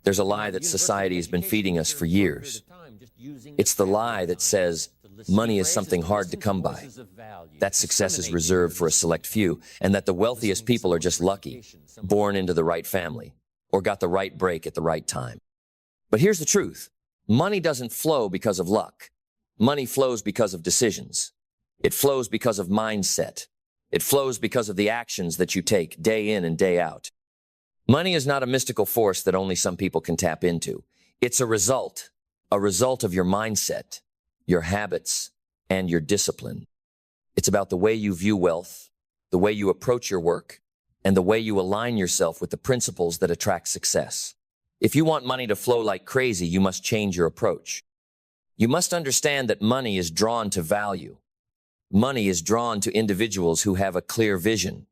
There's a lie that society has been feeding us for years. It's the lie that says money is something hard to come by, that success is reserved for a select few, and that the wealthiest people are just lucky, born into the right family, or got the right break at the right time. But here's the truth. Money doesn't flow because of luck. Money flows because of decisions. It flows because of mindset. It flows because of the actions that you take day in and day out. Money is not a mystical force that only some people can tap into. It's a result of your mindset, your habits, and your discipline. It's about the way you view wealth, the way you approach your work, and the way you align yourself with the principles that attract success. If you want money to flow like crazy, you must change your approach. You must understand that money is drawn to value. Money is drawn to individuals who have a clear vision,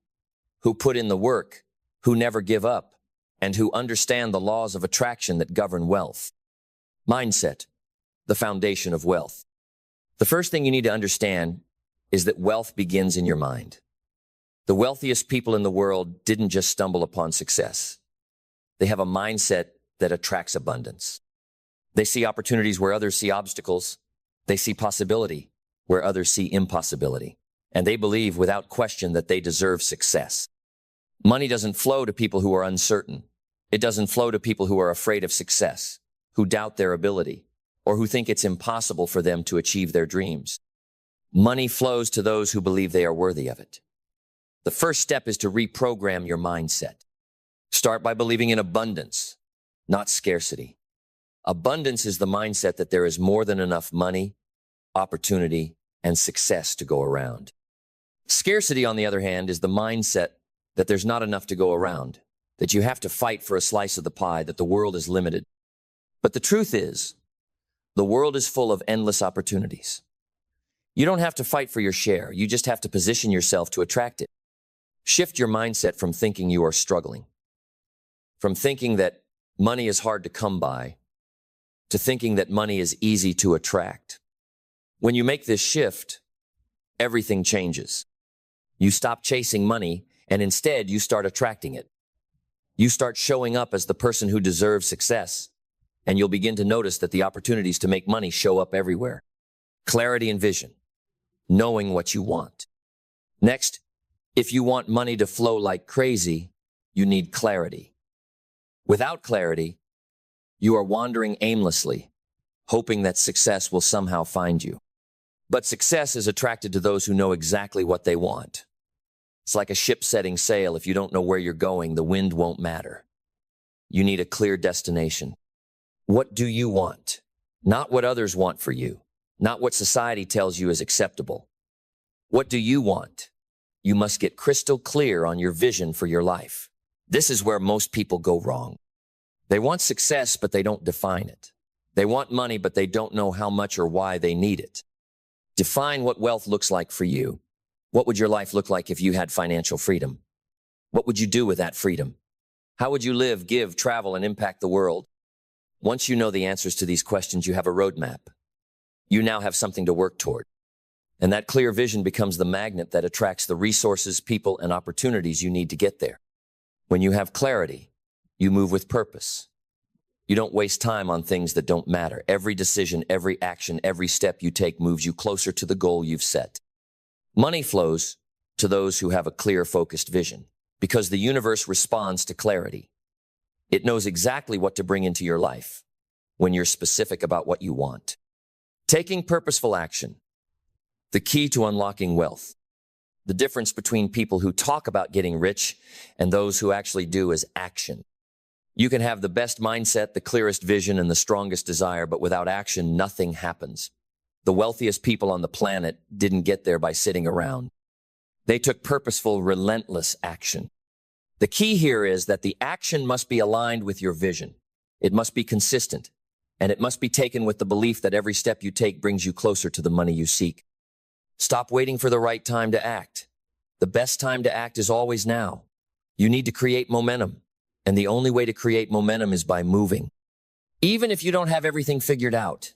who put in the work, who never give up, and who understand the laws of attraction that govern wealth. Mindset, the foundation of wealth. The first thing you need to understand is that wealth begins in your mind. The wealthiest people in the world didn't just stumble upon success. They have a mindset that attracts abundance. They see opportunities where others see obstacles. They see possibility where others see impossibility. And they believe without question that they deserve success. Money doesn't flow to people who are uncertain. It doesn't flow to people who are afraid of success, who doubt their ability, or who think it's impossible for them to achieve their dreams. Money flows to those who believe they are worthy of it. The first step is to reprogram your mindset. Start by believing in abundance, not scarcity. Abundance is the mindset that there is more than enough money, opportunity, and success to go around. Scarcity, on the other hand, is the mindset that there's not enough to go around, that you have to fight for a slice of the pie, that the world is limited. But the truth is, the world is full of endless opportunities. You don't have to fight for your share, you just have to position yourself to attract it. Shift your mindset from thinking you are struggling, from thinking that money is hard to come by, to thinking that money is easy to attract. When you make this shift, everything changes. You stop chasing money, and instead you start attracting it. You start showing up as the person who deserves success, and you'll begin to notice that the opportunities to make money show up everywhere. Clarity and vision, knowing what you want. Next, if you want money to flow like crazy, you need clarity. Without clarity, you are wandering aimlessly, hoping that success will somehow find you. But success is attracted to those who know exactly what they want. It's like a ship setting sail. If you don't know where you're going, the wind won't matter. You need a clear destination. What do you want? Not what others want for you, not what society tells you is acceptable. What do you want? You must get crystal clear on your vision for your life. This is where most people go wrong. They want success, but they don't define it. They want money, but they don't know how much or why they need it. Define what wealth looks like for you. What would your life look like if you had financial freedom? What would you do with that freedom? How would you live, give, travel, and impact the world? Once you know the answers to these questions, you have a roadmap. You now have something to work toward. And that clear vision becomes the magnet that attracts the resources, people, and opportunities you need to get there. When you have clarity, you move with purpose. You don't waste time on things that don't matter. Every decision, every action, every step you take moves you closer to the goal you've set. Money flows to those who have a clear, focused vision, because the universe responds to clarity. It knows exactly what to bring into your life when you're specific about what you want. Taking purposeful action, the key to unlocking wealth. The difference between people who talk about getting rich and those who actually do is action. You can have the best mindset, the clearest vision, and the strongest desire, but without action, nothing happens. The wealthiest people on the planet didn't get there by sitting around. They took purposeful, relentless action. The key here is that the action must be aligned with your vision. It must be consistent, and it must be taken with the belief that every step you take brings you closer to the money you seek. Stop waiting for the right time to act. The best time to act is always now. You need to create momentum, and the only way to create momentum is by moving. Even if you don't have everything figured out,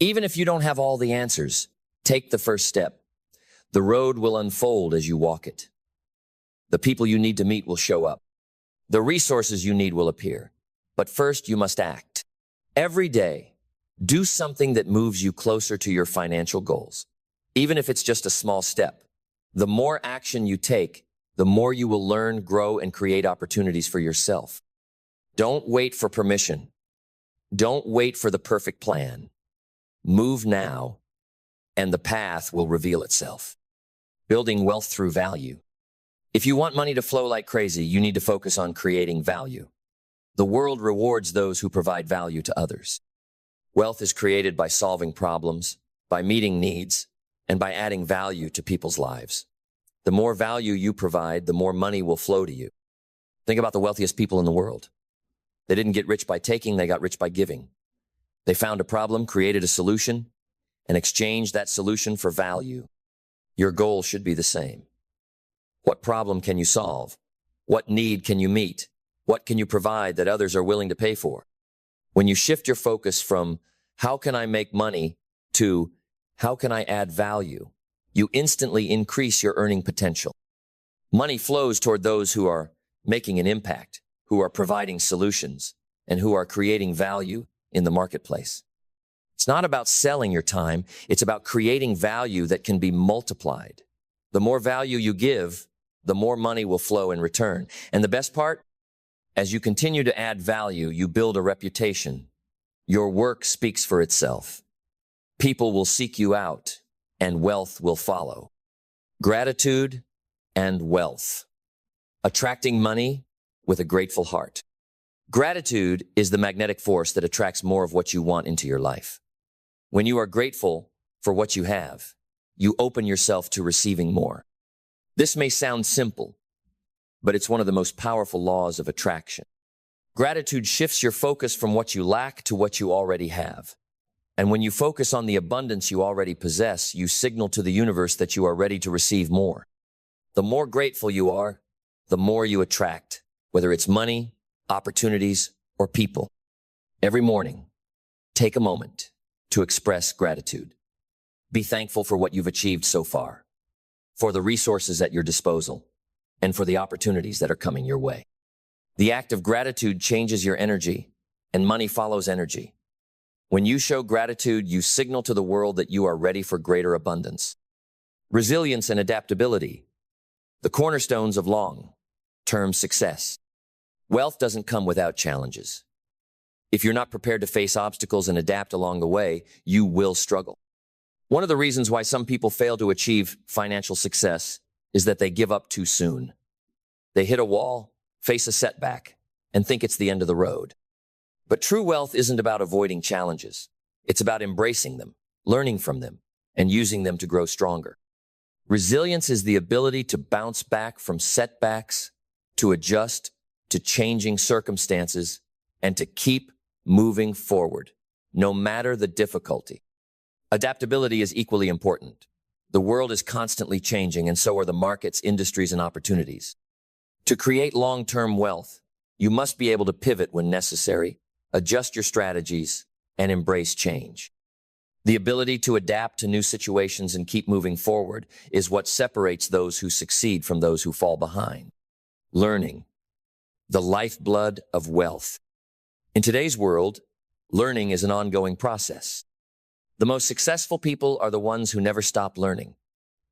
even if you don't have all the answers, take the first step. The road will unfold as you walk it. The people you need to meet will show up. The resources you need will appear. But first, you must act. Every day, do something that moves you closer to your financial goals. Even if it's just a small step, the more action you take, the more you will learn, grow, and create opportunities for yourself. Don't wait for permission. Don't wait for the perfect plan. Move now, and the path will reveal itself. Building wealth through value. If you want money to flow like crazy, you need to focus on creating value. The world rewards those who provide value to others. Wealth is created by solving problems, by meeting needs, and by adding value to people's lives. The more value you provide, the more money will flow to you. Think about the wealthiest people in the world. They didn't get rich by taking, they got rich by giving. They found a problem, created a solution, and exchanged that solution for value. Your goal should be the same. What problem can you solve? What need can you meet? What can you provide that others are willing to pay for? When you shift your focus from how can I make money to how can I add value, you instantly increase your earning potential. Money flows toward those who are making an impact, who are providing solutions, and who are creating value in the marketplace. It's not about selling your time, it's about creating value that can be multiplied. The more value you give, the more money will flow in return. And the best part? As you continue to add value, you build a reputation. Your work speaks for itself. People will seek you out, and wealth will follow. Gratitude and wealth. Attracting money with a grateful heart. Gratitude is the magnetic force that attracts more of what you want into your life. When you are grateful for what you have, you open yourself to receiving more. This may sound simple, but it's one of the most powerful laws of attraction. Gratitude shifts your focus from what you lack to what you already have. And when you focus on the abundance you already possess, you signal to the universe that you are ready to receive more. The more grateful you are, the more you attract, whether it's money, opportunities, or people. Every morning, take a moment to express gratitude. Be thankful for what you've achieved so far, for the resources at your disposal, and for the opportunities that are coming your way. The act of gratitude changes your energy, and money follows energy. When you show gratitude, you signal to the world that you are ready for greater abundance. Resilience and adaptability, the cornerstones of long-term success. Wealth doesn't come without challenges. If you're not prepared to face obstacles and adapt along the way, you will struggle. One of the reasons why some people fail to achieve financial success is that they give up too soon. They hit a wall, face a setback, and think it's the end of the road. But true wealth isn't about avoiding challenges. It's about embracing them, learning from them, and using them to grow stronger. Resilience is the ability to bounce back from setbacks, to adjust to changing circumstances, and to keep moving forward, no matter the difficulty. Adaptability is equally important. The world is constantly changing, and so are the markets, industries, and opportunities. To create long-term wealth, you must be able to pivot when necessary, adjust your strategies, and embrace change. The ability to adapt to new situations and keep moving forward is what separates those who succeed from those who fall behind. Learning, the lifeblood of wealth. In today's world, learning is an ongoing process. The most successful people are the ones who never stop learning,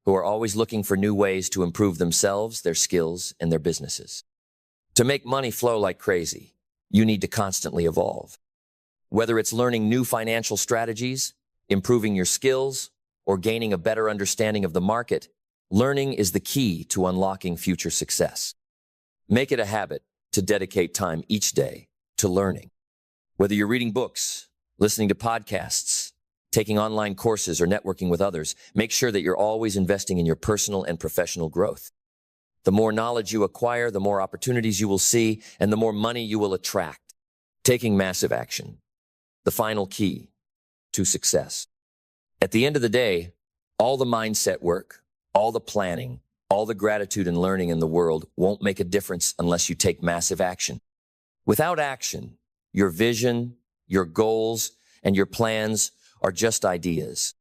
who are always looking for new ways to improve themselves, their skills, and their businesses. To make money flow like crazy, you need to constantly evolve. Whether it's learning new financial strategies, improving your skills, or gaining a better understanding of the market, learning is the key to unlocking future success. Make it a habit to dedicate time each day to learning. Whether you're reading books, listening to podcasts, taking online courses, or networking with others, make sure that you're always investing in your personal and professional growth. The more knowledge you acquire, the more opportunities you will see, and the more money you will attract. Taking massive action, the final key to success. At the end of the day, all the mindset work, all the planning, all the gratitude and learning in the world won't make a difference unless you take massive action. Without action, your vision, your goals, and your plans are just ideas.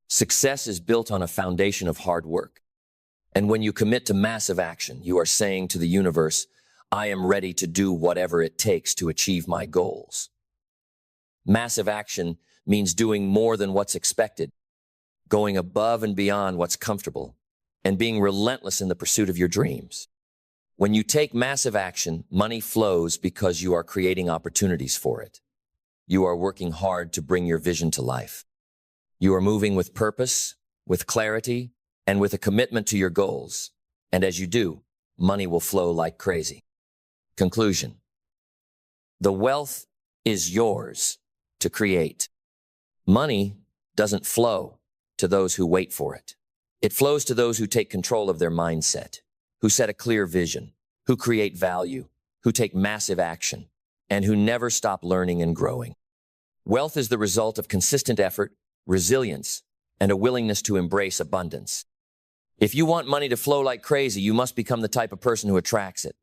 Success is built on a foundation of hard work. And when you commit to massive action, you are saying to the universe, I am ready to do whatever it takes to achieve my goals. Massive action means doing more than what's expected, going above and beyond what's comfortable, and being relentless in the pursuit of your dreams. When you take massive action, money flows because you are creating opportunities for it. You are working hard to bring your vision to life. You are moving with purpose, with clarity, and with a commitment to your goals. And as you do, money will flow like crazy. Conclusion. The wealth is yours to create. Money doesn't flow to those who wait for it. It flows to those who take control of their mindset, who set a clear vision, who create value, who take massive action, and who never stop learning and growing. Wealth is the result of consistent effort, resilience, and a willingness to embrace abundance. If you want money to flow like crazy, you must become the type of person who attracts it.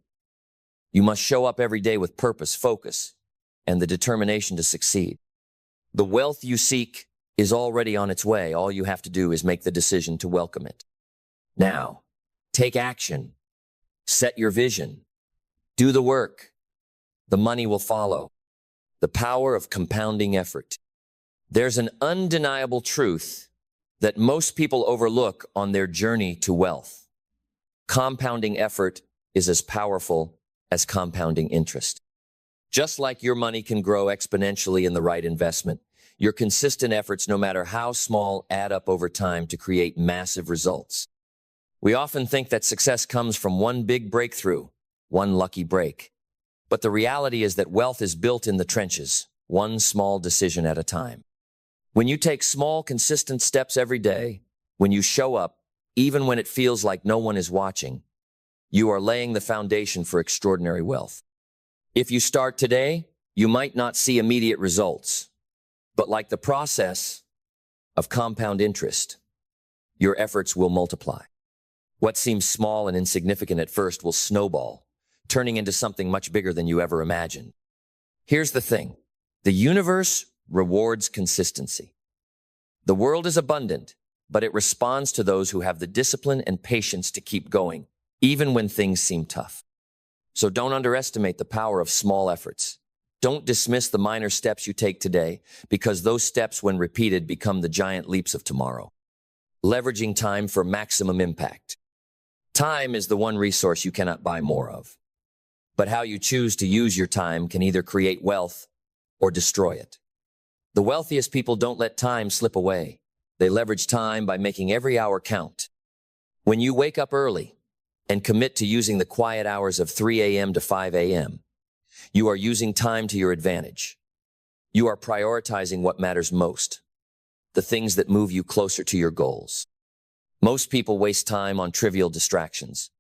You must show up every day with purpose, focus, and the determination to succeed. The wealth you seek is already on its way. All you have to do is make the decision to welcome it. Now, take action. Set your vision. Do the work. The money will follow. The power of compounding effort. There's an undeniable truth that most people overlook on their journey to wealth. Compounding effort is as powerful as compounding interest. Just like your money can grow exponentially in the right investment, your consistent efforts, no matter how small, add up over time to create massive results. We often think that success comes from one big breakthrough, one lucky break. But the reality is that wealth is built in the trenches, one small decision at a time. When you take small, consistent steps every day, when you show up, even when it feels like no one is watching, you are laying the foundation for extraordinary wealth. If you start today, you might not see immediate results, but like the process of compound interest, your efforts will multiply. What seems small and insignificant at first will snowball, turning into something much bigger than you ever imagined. Here's the thing. The universe rewards consistency. The world is abundant, but it responds to those who have the discipline and patience to keep going, even when things seem tough. So don't underestimate the power of small efforts. Don't dismiss the minor steps you take today, because those steps, when repeated, become the giant leaps of tomorrow. Leveraging time for maximum impact. Time is the one resource you cannot buy more of. But how you choose to use your time can either create wealth or destroy it. The wealthiest people don't let time slip away. They leverage time by making every hour count. When you wake up early and commit to using the quiet hours of 3 a.m. to 5 a.m., you are using time to your advantage. You are prioritizing what matters most, the things that move you closer to your goals. Most people waste time on trivial distractions.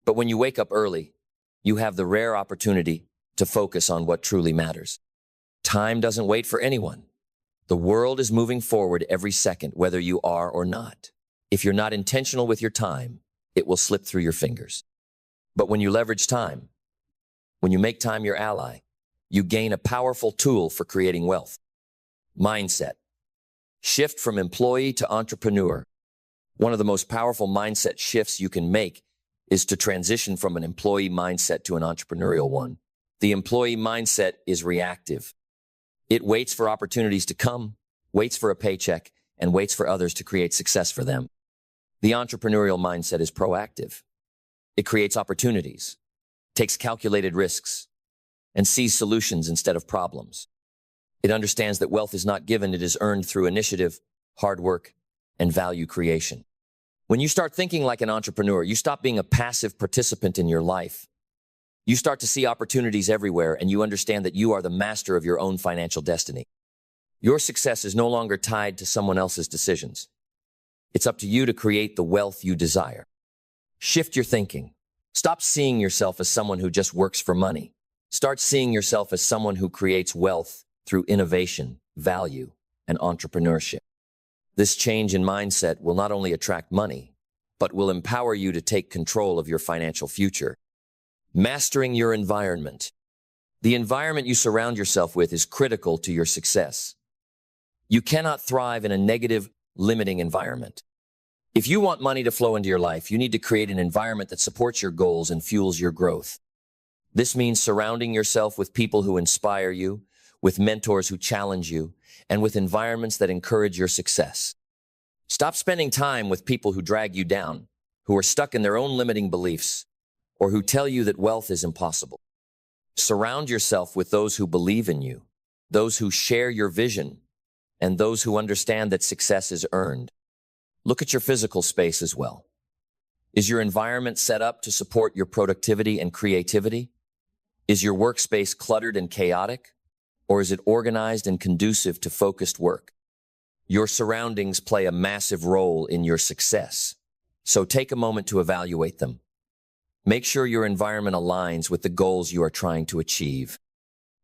But when you wake up early, you have the rare opportunity to focus on what truly matters. Time doesn't wait for anyone. The world is moving forward every second, whether you are or not. If you're not intentional with your time, it will slip through your fingers. But when you leverage time, when you make time your ally, you gain a powerful tool for creating wealth. Mindset. Shift from employee to entrepreneur. One of the most powerful mindset shifts you can make is to transition from an employee mindset to an entrepreneurial one. The employee mindset is reactive. It waits for opportunities to come, waits for a paycheck, and waits for others to create success for them. The entrepreneurial mindset is proactive. It creates opportunities, takes calculated risks, and sees solutions instead of problems. It understands that wealth is not given, it is earned through initiative, hard work, and value creation. When you start thinking like an entrepreneur, you stop being a passive participant in your life. You start to see opportunities everywhere, and you understand that you are the master of your own financial destiny. Your success is no longer tied to someone else's decisions. It's up to you to create the wealth you desire. Shift your thinking. Stop seeing yourself as someone who just works for money. Start seeing yourself as someone who creates wealth through innovation, value, and entrepreneurship. This change in mindset will not only attract money, but will empower you to take control of your financial future. Mastering your environment. The environment you surround yourself with is critical to your success. You cannot thrive in a negative, limiting environment. If you want money to flow into your life, you need to create an environment that supports your goals and fuels your growth. This means surrounding yourself with people who inspire you, with mentors who challenge you, and with environments that encourage your success. Stop spending time with people who drag you down, who are stuck in their own limiting beliefs, or who tell you that wealth is impossible. Surround yourself with those who believe in you, those who share your vision, and those who understand that success is earned. Look at your physical space as well. Is your environment set up to support your productivity and creativity? Is your workspace cluttered and chaotic, or is it organized and conducive to focused work? Your surroundings play a massive role in your success, so take a moment to evaluate them. Make sure your environment aligns with the goals you are trying to achieve.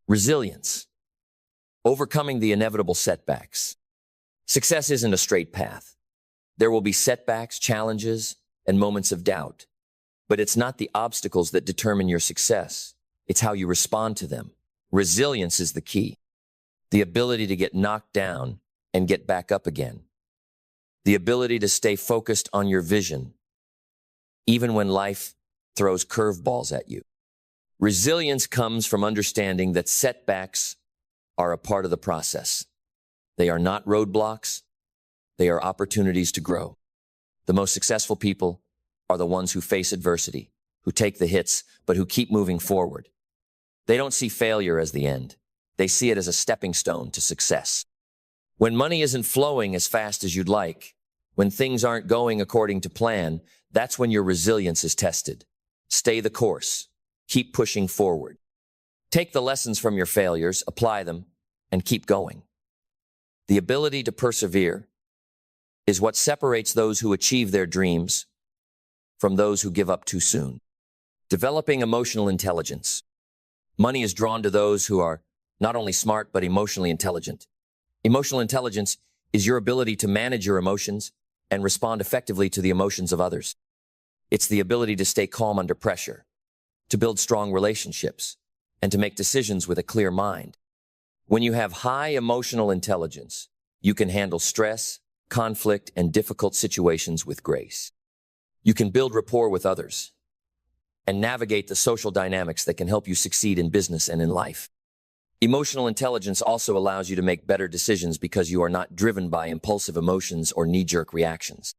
Resilience. Overcoming the inevitable setbacks. Success isn't a straight path. There will be setbacks, challenges, and moments of doubt. But it's not the obstacles that determine your success. It's how you respond to them. Resilience is the key. The ability to get knocked down and get back up again. The ability to stay focused on your vision, even when life throws curveballs at you. Resilience comes from understanding that setbacks are a part of the process. They are not roadblocks. They are opportunities to grow. The most successful people are the ones who face adversity, who take the hits, but who keep moving forward. They don't see failure as the end. They see it as a stepping stone to success. When money isn't flowing as fast as you'd like, when things aren't going according to plan, that's when your resilience is tested. Stay the course. Keep pushing forward. Take the lessons from your failures, apply them, and keep going. The ability to persevere is what separates those who achieve their dreams from those who give up too soon. Developing emotional intelligence. Money is drawn to those who are not only smart, but emotionally intelligent. Emotional intelligence is your ability to manage your emotions and respond effectively to the emotions of others. It's the ability to stay calm under pressure, to build strong relationships, and to make decisions with a clear mind. When you have high emotional intelligence, you can handle stress, conflict, and difficult situations with grace. You can build rapport with others and navigate the social dynamics that can help you succeed in business and in life. Emotional intelligence also allows you to make better decisions because you are not driven by impulsive emotions or knee-jerk reactions.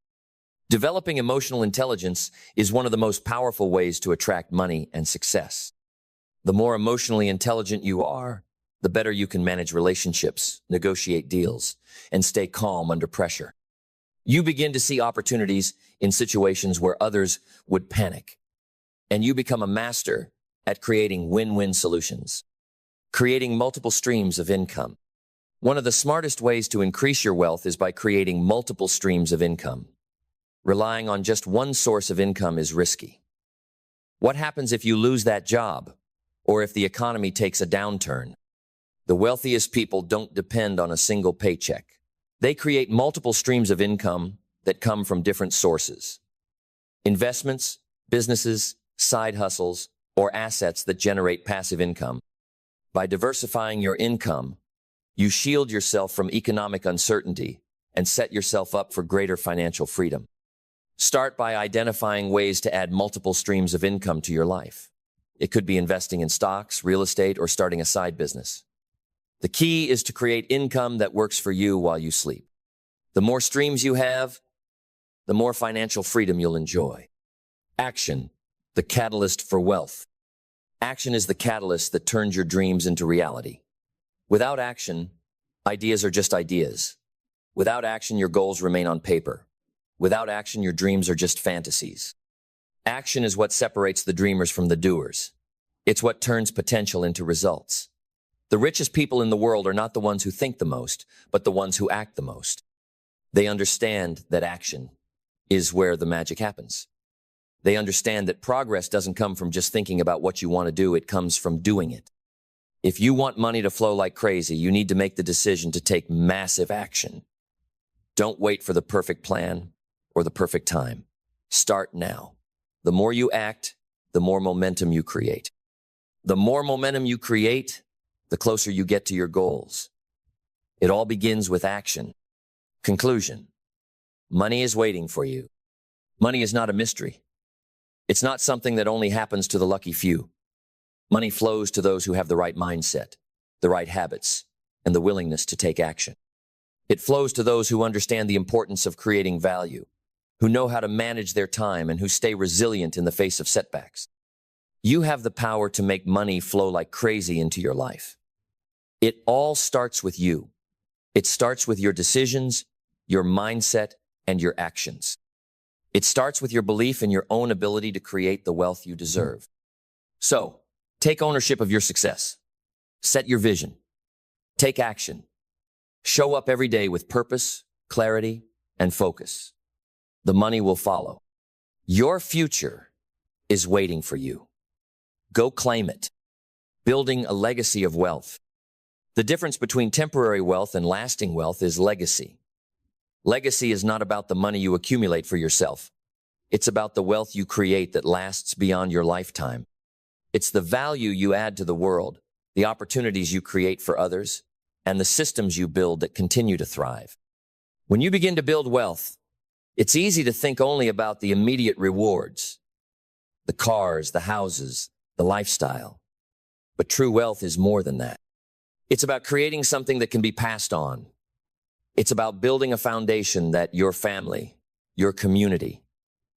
Developing emotional intelligence is one of the most powerful ways to attract money and success. The more emotionally intelligent you are, the better you can manage relationships, negotiate deals, and stay calm under pressure. You begin to see opportunities in situations where others would panic, and you become a master at creating win-win solutions. Creating multiple streams of income. One of the smartest ways to increase your wealth is by creating multiple streams of income. Relying on just one source of income is risky. What happens if you lose that job, or if the economy takes a downturn? The wealthiest people don't depend on a single paycheck. They create multiple streams of income that come from different sources. Investments, businesses, side hustles, or assets that generate passive income. By diversifying your income, you shield yourself from economic uncertainty and set yourself up for greater financial freedom. Start by identifying ways to add multiple streams of income to your life. It could be investing in stocks, real estate, or starting a side business. The key is to create income that works for you while you sleep. The more streams you have, the more financial freedom you'll enjoy. Action, the catalyst for wealth. Action is the catalyst that turns your dreams into reality. Without action, ideas are just ideas. Without action, your goals remain on paper. Without action, your dreams are just fantasies. Action is what separates the dreamers from the doers. It's what turns potential into results. The richest people in the world are not the ones who think the most, but the ones who act the most. They understand that action is where the magic happens. They understand that progress doesn't come from just thinking about what you want to do, it comes from doing it. If you want money to flow like crazy, you need to make the decision to take massive action. Don't wait for the perfect plan or the perfect time. Start now. The more you act, the more momentum you create. The more momentum you create, the closer you get to your goals. It all begins with action. Conclusion. Money is waiting for you. Money is not a mystery. It's not something that only happens to the lucky few. Money flows to those who have the right mindset, the right habits, and the willingness to take action. It flows to those who understand the importance of creating value, who know how to manage their time, and who stay resilient in the face of setbacks. You have the power to make money flow like crazy into your life. It all starts with you. It starts with your decisions, your mindset, and your actions. It starts with your belief in your own ability to create the wealth you deserve. So, take ownership of your success. Set your vision. Take action. Show up every day with purpose, clarity, and focus. The money will follow. Your future is waiting for you. Go claim it. Building a legacy of wealth. The difference between temporary wealth and lasting wealth is legacy. Legacy is not about the money you accumulate for yourself. It's about the wealth you create that lasts beyond your lifetime. It's the value you add to the world, the opportunities you create for others, and the systems you build that continue to thrive. When you begin to build wealth, it's easy to think only about the immediate rewards, the cars, the houses, the lifestyle. But true wealth is more than that. It's about creating something that can be passed on. It's about building a foundation that your family, your community,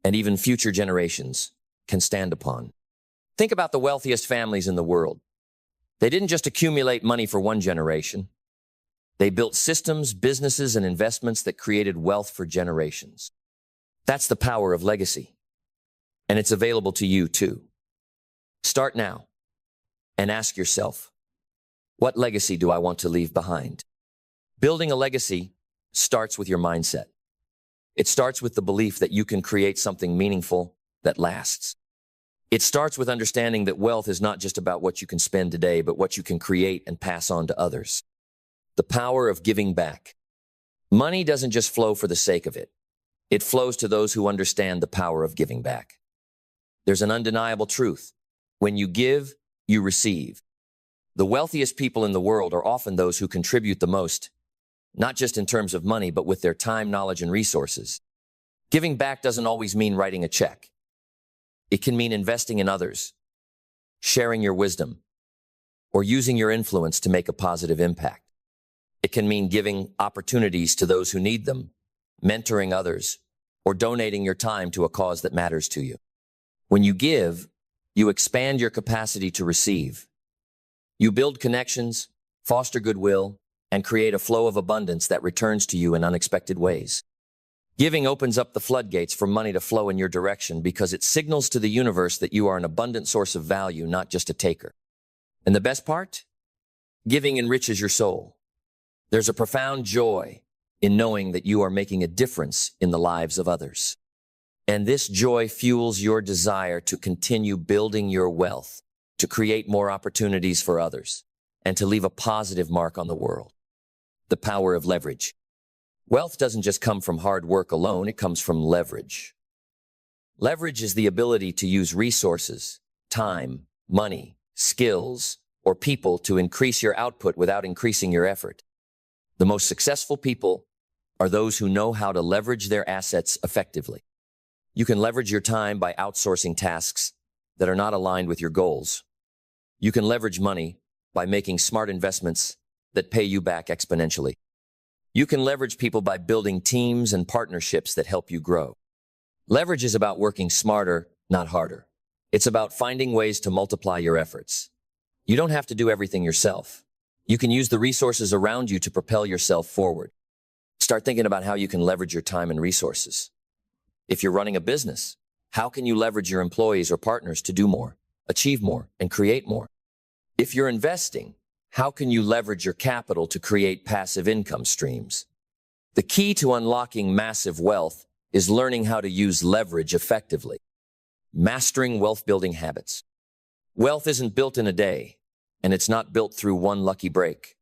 and even future generations can stand upon. Think about the wealthiest families in the world. They didn't just accumulate money for one generation. They built systems, businesses, and investments that created wealth for generations. That's the power of legacy. And it's available to you too. Start now and ask yourself, what legacy do I want to leave behind? Building a legacy starts with your mindset. It starts with the belief that you can create something meaningful that lasts. It starts with understanding that wealth is not just about what you can spend today, but what you can create and pass on to others. The power of giving back. Money doesn't just flow for the sake of it. It flows to those who understand the power of giving back. There's an undeniable truth. When you give, you receive. The wealthiest people in the world are often those who contribute the most, not just in terms of money, but with their time, knowledge, and resources. Giving back doesn't always mean writing a check. It can mean investing in others, sharing your wisdom, or using your influence to make a positive impact. It can mean giving opportunities to those who need them, mentoring others, or donating your time to a cause that matters to you. When you give, you expand your capacity to receive. You build connections, foster goodwill, and create a flow of abundance that returns to you in unexpected ways. Giving opens up the floodgates for money to flow in your direction because it signals to the universe that you are an abundant source of value, not just a taker. And the best part? Giving enriches your soul. There's a profound joy in knowing that you are making a difference in the lives of others. And this joy fuels your desire to continue building your wealth, to create more opportunities for others, and to leave a positive mark on the world. The power of leverage. Wealth doesn't just come from hard work alone, it comes from leverage. Leverage is the ability to use resources, time, money, skills, or people to increase your output without increasing your effort. The most successful people are those who know how to leverage their assets effectively. You can leverage your time by outsourcing tasks that are not aligned with your goals. You can leverage money by making smart investments that pay you back exponentially. You can leverage people by building teams and partnerships that help you grow. Leverage is about working smarter, not harder. It's about finding ways to multiply your efforts. You don't have to do everything yourself. You can use the resources around you to propel yourself forward. Start thinking about how you can leverage your time and resources. If you're running a business, how can you leverage your employees or partners to do more, achieve more, and create more? If you're investing, how can you leverage your capital to create passive income streams? The key to unlocking massive wealth is learning how to use leverage effectively. Mastering wealth-building habits. Wealth isn't built in a day, and it's not built through one lucky break.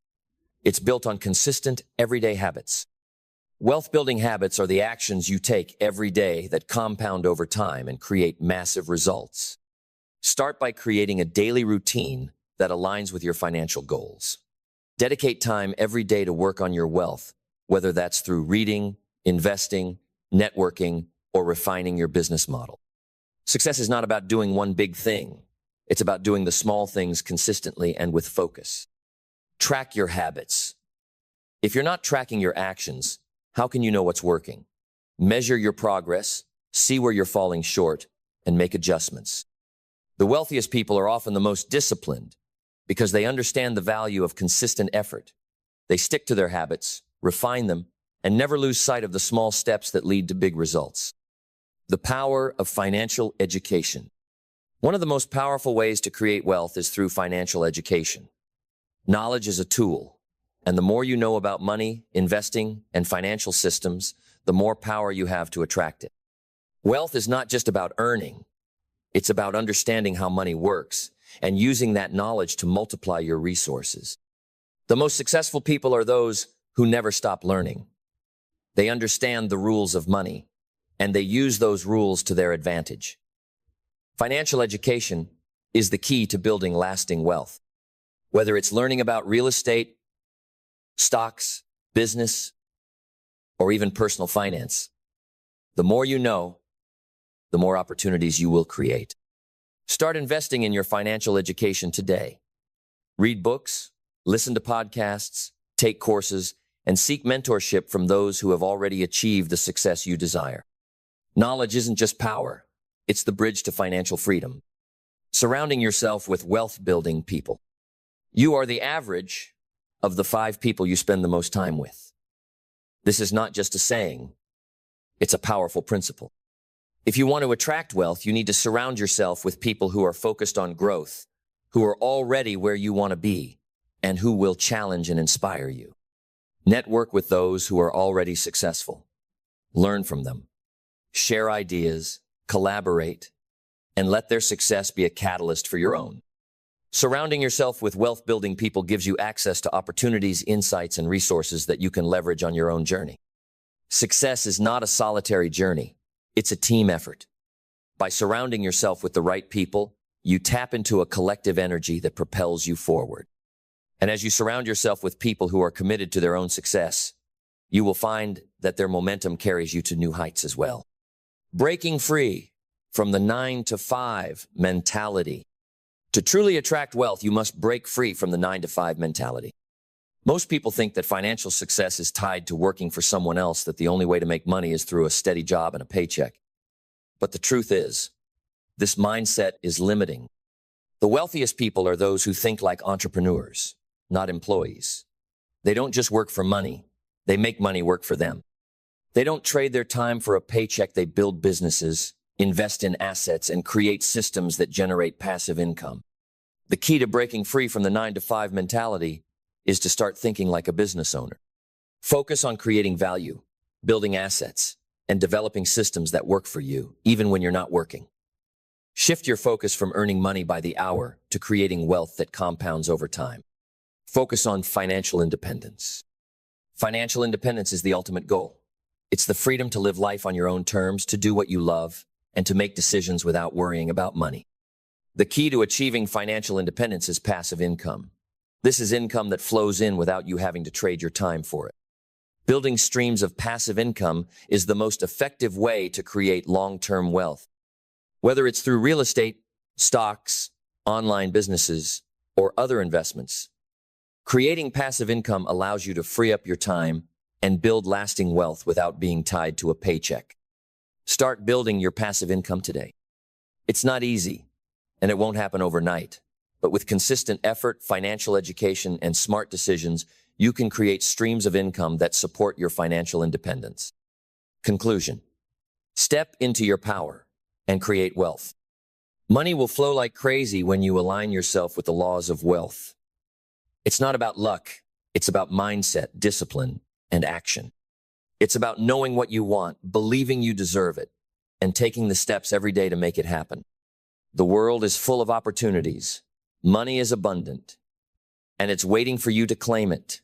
It's built on consistent, everyday habits. Wealth-building habits are the actions you take every day that compound over time and create massive results. Start by creating a daily routine that aligns with your financial goals. Dedicate time every day to work on your wealth, whether that's through reading, investing, networking, or refining your business model. Success is not about doing one big thing. It's about doing the small things consistently and with focus. Track your habits. If you're not tracking your actions, how can you know what's working? Measure your progress, see where you're falling short, and make adjustments. The wealthiest people are often the most disciplined because they understand the value of consistent effort. They stick to their habits, refine them, and never lose sight of the small steps that lead to big results. The power of financial education. One of the most powerful ways to create wealth is through financial education. Knowledge is a tool, and the more you know about money, investing, and financial systems, the more power you have to attract it. Wealth is not just about earning. It's about understanding how money works and using that knowledge to multiply your resources. The most successful people are those who never stop learning. They understand the rules of money, and they use those rules to their advantage. Financial education is the key to building lasting wealth. Whether it's learning about real estate, stocks, business, or even personal finance, the more you know, the more opportunities you will create. Start investing in your financial education today. Read books, listen to podcasts, take courses, and seek mentorship from those who have already achieved the success you desire. Knowledge isn't just power, it's the bridge to financial freedom. Surrounding yourself with wealth-building people. You are the average of the 5 people you spend the most time with. This is not just a saying, it's a powerful principle. If you want to attract wealth, you need to surround yourself with people who are focused on growth, who are already where you want to be, and who will challenge and inspire you. Network with those who are already successful. Learn from them. Share ideas, collaborate, and let their success be a catalyst for your own. Surrounding yourself with wealth-building people gives you access to opportunities, insights, and resources that you can leverage on your own journey. Success is not a solitary journey. It's a team effort. By surrounding yourself with the right people, you tap into a collective energy that propels you forward. And as you surround yourself with people who are committed to their own success, you will find that their momentum carries you to new heights as well. Breaking free from the 9-to-5 mentality. To truly attract wealth, you must break free from the 9-to-5 mentality. Most people think that financial success is tied to working for someone else, that the only way to make money is through a steady job and a paycheck. But the truth is, this mindset is limiting. The wealthiest people are those who think like entrepreneurs, not employees. They don't just work for money, they make money work for them. They don't trade their time for a paycheck, they build businesses, invest in assets, and create systems that generate passive income. The key to breaking free from the 9-to-5 mentality is to start thinking like a business owner. Focus on creating value, building assets, and developing systems that work for you, even when you're not working. Shift your focus from earning money by the hour to creating wealth that compounds over time. Focus on financial independence. Financial independence is the ultimate goal. It's the freedom to live life on your own terms, to do what you love, and to make decisions without worrying about money. The key to achieving financial independence is passive income. This is income that flows in without you having to trade your time for it. Building streams of passive income is the most effective way to create long-term wealth. Whether it's through real estate, stocks, online businesses, or other investments, creating passive income allows you to free up your time and build lasting wealth without being tied to a paycheck. Start building your passive income today. It's not easy, and it won't happen overnight. But with consistent effort, financial education, and smart decisions, you can create streams of income that support your financial independence. Conclusion. Step into your power and create wealth. Money will flow like crazy when you align yourself with the laws of wealth. It's not about luck. It's about mindset, discipline, and action. It's about knowing what you want, believing you deserve it, and taking the steps every day to make it happen. The world is full of opportunities. Money is abundant, and it's waiting for you to claim it.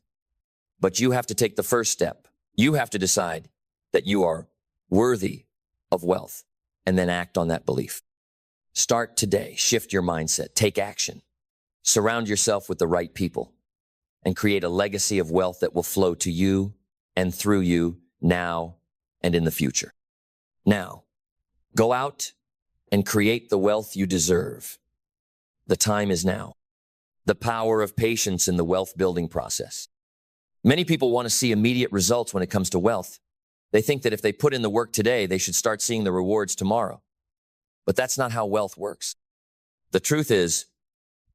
But you have to take the first step. You have to decide that you are worthy of wealth, and then act on that belief. Start today. Shift your mindset. Take action. Surround yourself with the right people, and create a legacy of wealth that will flow to you and through you now and in the future. Now, go out and create the wealth you deserve. The time is now. The power of patience in the wealth building process. Many people want to see immediate results when it comes to wealth. They think that if they put in the work today, they should start seeing the rewards tomorrow. But that's not how wealth works. The truth is,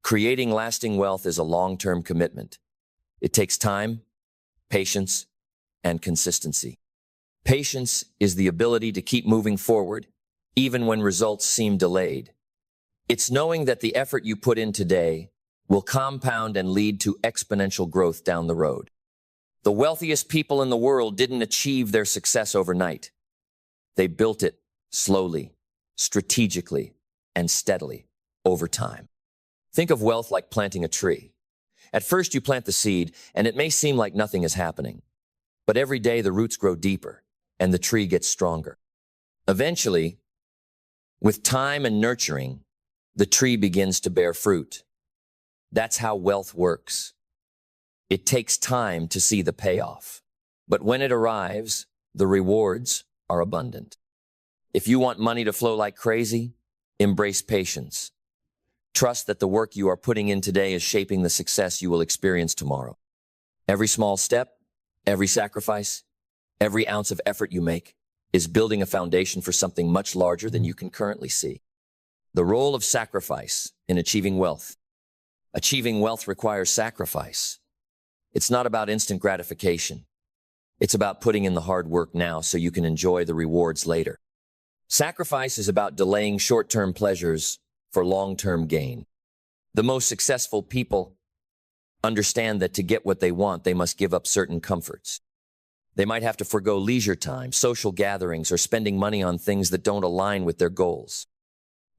creating lasting wealth is a long-term commitment. It takes time, patience, and consistency. Patience is the ability to keep moving forward, even when results seem delayed. It's knowing that the effort you put in today will compound and lead to exponential growth down the road. The wealthiest people in the world didn't achieve their success overnight. They built it slowly, strategically, and steadily over time. Think of wealth like planting a tree. At first you plant the seed, and it may seem like nothing is happening. But every day the roots grow deeper, and the tree gets stronger. Eventually, with time and nurturing, the tree begins to bear fruit. That's how wealth works. It takes time to see the payoff. But when it arrives, the rewards are abundant. If you want money to flow like crazy, embrace patience. Trust that the work you are putting in today is shaping the success you will experience tomorrow. Every small step, every sacrifice, every ounce of effort you make is building a foundation for something much larger than you can currently see. The role of sacrifice in achieving wealth. Achieving wealth requires sacrifice. It's not about instant gratification. It's about putting in the hard work now so you can enjoy the rewards later. Sacrifice is about delaying short-term pleasures for long-term gain. The most successful people understand that to get what they want, they must give up certain comforts. They might have to forgo leisure time, social gatherings, or spending money on things that don't align with their goals.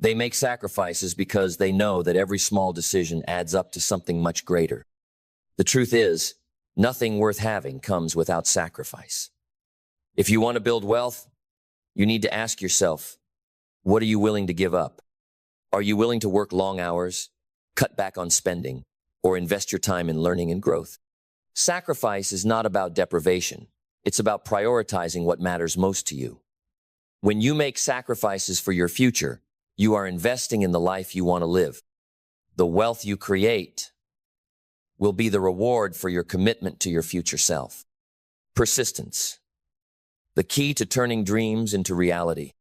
They make sacrifices because they know that every small decision adds up to something much greater. The truth is, nothing worth having comes without sacrifice. If you want to build wealth, you need to ask yourself, what are you willing to give up? Are you willing to work long hours, cut back on spending, or invest your time in learning and growth? Sacrifice is not about deprivation. It's about prioritizing what matters most to you. When you make sacrifices for your future, you are investing in the life you want to live. The wealth you create will be the reward for your commitment to your future self. Persistence. The key to turning dreams into reality.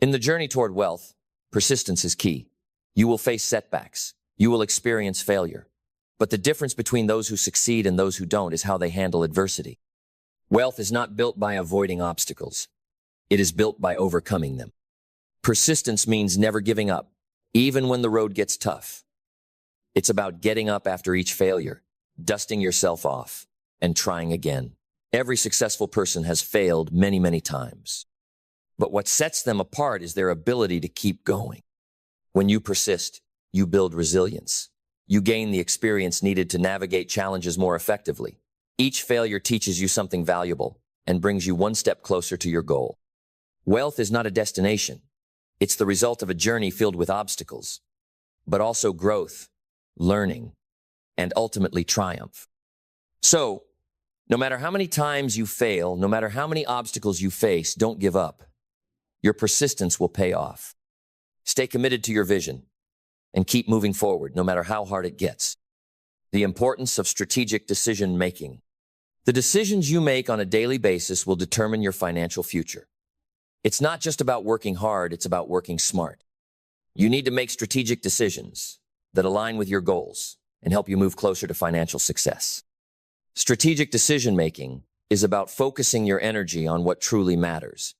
In the journey toward wealth, persistence is key. You will face setbacks. You will experience failure. But the difference between those who succeed and those who don't is how they handle adversity. Wealth is not built by avoiding obstacles. It is built by overcoming them. Persistence means never giving up, even when the road gets tough. It's about getting up after each failure, dusting yourself off, and trying again. Every successful person has failed many, many times. But what sets them apart is their ability to keep going. When you persist, you build resilience. You gain the experience needed to navigate challenges more effectively. Each failure teaches you something valuable and brings you one step closer to your goal. Wealth is not a destination. It's the result of a journey filled with obstacles, but also growth, learning, and ultimately triumph. So, no matter how many times you fail, no matter how many obstacles you face, don't give up. Your persistence will pay off. Stay committed to your vision and keep moving forward, no matter how hard it gets. The importance of strategic decision-making. The decisions you make on a daily basis will determine your financial future. It's not just about working hard, it's about working smart. You need to make strategic decisions that align with your goals and help you move closer to financial success. Strategic decision-making is about focusing your energy on what truly matters.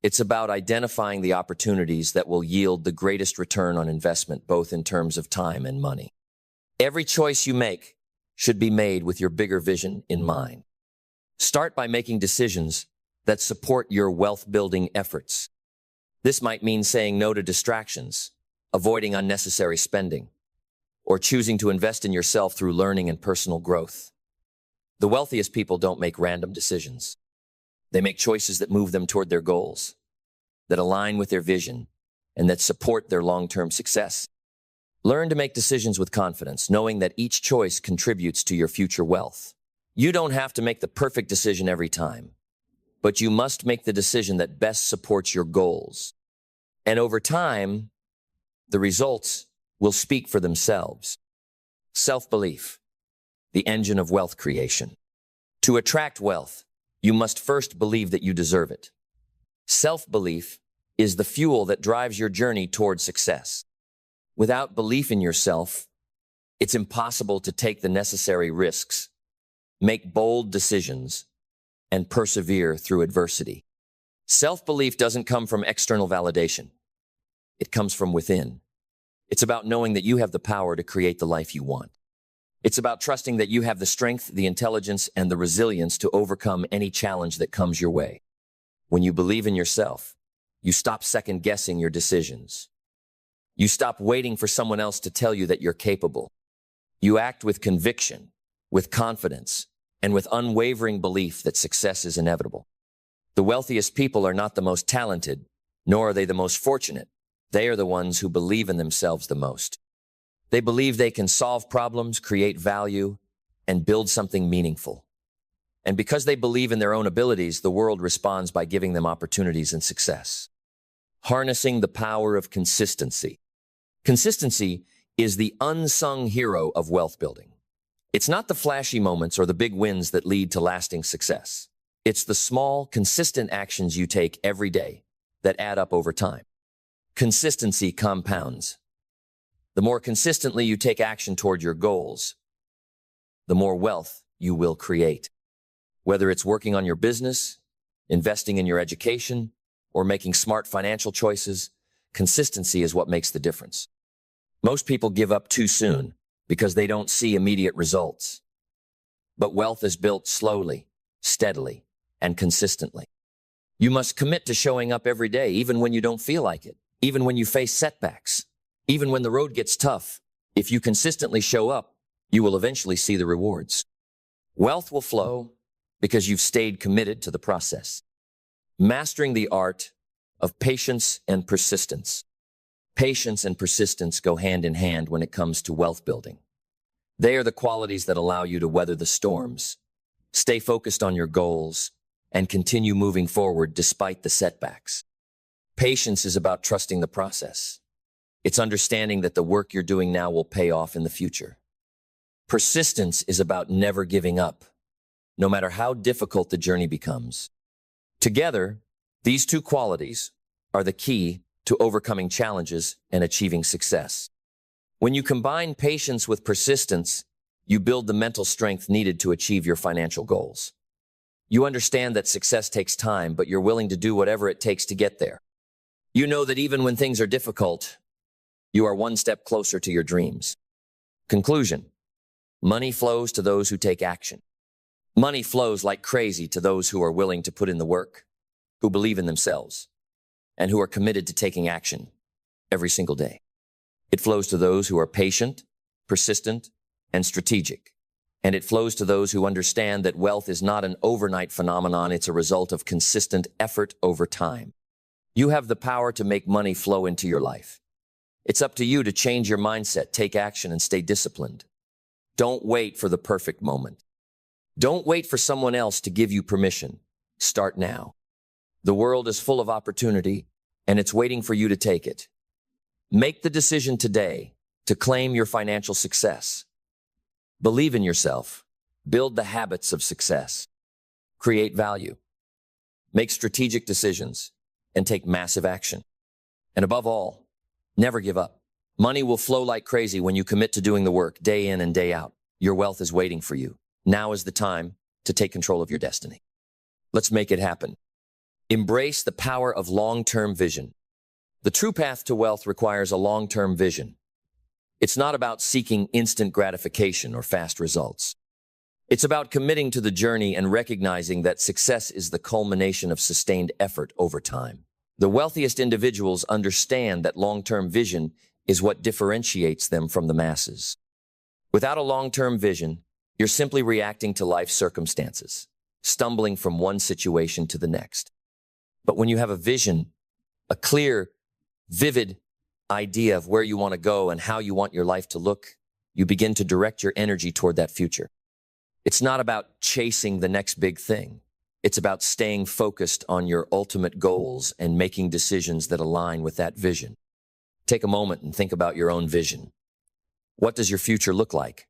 It's about identifying the opportunities that will yield the greatest return on investment, both in terms of time and money. Every choice you make should be made with your bigger vision in mind. Start by making decisions that support your wealth-building efforts. This might mean saying no to distractions, avoiding unnecessary spending, or choosing to invest in yourself through learning and personal growth. The wealthiest people don't make random decisions. They make choices that move them toward their goals, that align with their vision, and that support their long-term success. Learn to make decisions with confidence, knowing that each choice contributes to your future wealth. You don't have to make the perfect decision every time, but you must make the decision that best supports your goals. And over time, the results will speak for themselves. Self-belief, the engine of wealth creation. To attract wealth, you must first believe that you deserve it. Self-belief is the fuel that drives your journey toward success. Without belief in yourself, it's impossible to take the necessary risks, make bold decisions, and persevere through adversity. Self-belief doesn't come from external validation. It comes from within. It's about knowing that you have the power to create the life you want. It's about trusting that you have the strength, the intelligence, and the resilience to overcome any challenge that comes your way. When you believe in yourself, you stop second-guessing your decisions. You stop waiting for someone else to tell you that you're capable. You act with conviction, with confidence, and with unwavering belief that success is inevitable. The wealthiest people are not the most talented, nor are they the most fortunate. They are the ones who believe in themselves the most. They believe they can solve problems, create value, and build something meaningful. And because they believe in their own abilities, the world responds by giving them opportunities and success. Harnessing the power of consistency. Consistency is the unsung hero of wealth building. It's not the flashy moments or the big wins that lead to lasting success. It's the small, consistent actions you take every day that add up over time. Consistency compounds. The more consistently you take action toward your goals, the more wealth you will create. Whether it's working on your business, investing in your education, or making smart financial choices, consistency is what makes the difference. Most people give up too soon because they don't see immediate results. But wealth is built slowly, steadily, and consistently. You must commit to showing up every day, even when you don't feel like it, even when you face setbacks, even when the road gets tough. If you consistently show up, you will eventually see the rewards. Wealth will flow because you've stayed committed to the process. Mastering the art of patience and persistence. Patience and persistence go hand in hand when it comes to wealth building. They are the qualities that allow you to weather the storms, stay focused on your goals, and continue moving forward despite the setbacks. Patience is about trusting the process. It's understanding that the work you're doing now will pay off in the future. Persistence is about never giving up, no matter how difficult the journey becomes. Together, these two qualities are the key to overcoming challenges and achieving success. When you combine patience with persistence, you build the mental strength needed to achieve your financial goals. You understand that success takes time, but you're willing to do whatever it takes to get there. You know that even when things are difficult, you are one step closer to your dreams. Conclusion: money flows to those who take action. Money flows like crazy to those who are willing to put in the work, who believe in themselves, and who are committed to taking action every single day. It flows to those who are patient, persistent, and strategic. And it flows to those who understand that wealth is not an overnight phenomenon, it's a result of consistent effort over time. You have the power to make money flow into your life. It's up to you to change your mindset, take action, and stay disciplined. Don't wait for the perfect moment. Don't wait for someone else to give you permission. Start now. The world is full of opportunity, and it's waiting for you to take it. Make the decision today to claim your financial success. Believe in yourself. Build the habits of success. Create value. Make strategic decisions and take massive action. And above all, never give up. Money will flow like crazy when you commit to doing the work day in and day out. Your wealth is waiting for you. Now is the time to take control of your destiny. Let's make it happen. Embrace the power of long-term vision. The true path to wealth requires a long-term vision. It's not about seeking instant gratification or fast results. It's about committing to the journey and recognizing that success is the culmination of sustained effort over time. The wealthiest individuals understand that long-term vision is what differentiates them from the masses. Without a long-term vision, you're simply reacting to life's circumstances, stumbling from one situation to the next. But when you have a vision, a clear, vivid idea of where you want to go and how you want your life to look, you begin to direct your energy toward that future. It's not about chasing the next big thing. It's about staying focused on your ultimate goals and making decisions that align with that vision. Take a moment and think about your own vision. What does your future look like?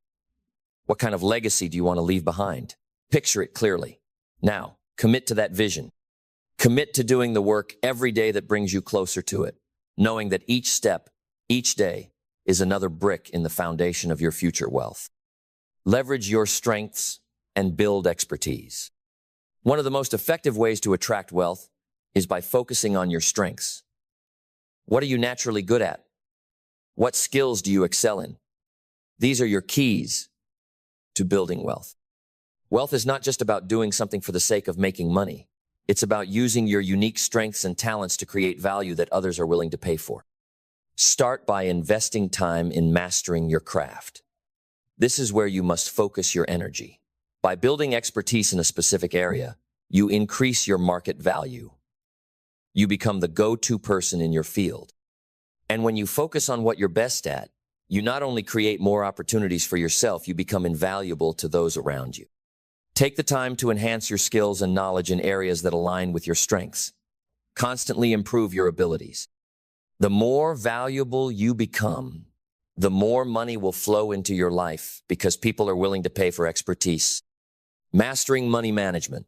What kind of legacy do you want to leave behind? Picture it clearly. Now, commit to that vision. Commit to doing the work every day that brings you closer to it, knowing that each step, each day, is another brick in the foundation of your future wealth. Leverage your strengths and build expertise. One of the most effective ways to attract wealth is by focusing on your strengths. What are you naturally good at? What skills do you excel in? These are your keys to building wealth. Wealth is not just about doing something for the sake of making money. It's about using your unique strengths and talents to create value that others are willing to pay for. Start by investing time in mastering your craft. This is where you must focus your energy. By building expertise in a specific area, you increase your market value. You become the go-to person in your field. And when you focus on what you're best at, you not only create more opportunities for yourself, you become invaluable to those around you. Take the time to enhance your skills and knowledge in areas that align with your strengths. Constantly improve your abilities. The more valuable you become, the more money will flow into your life because people are willing to pay for expertise. Mastering money management.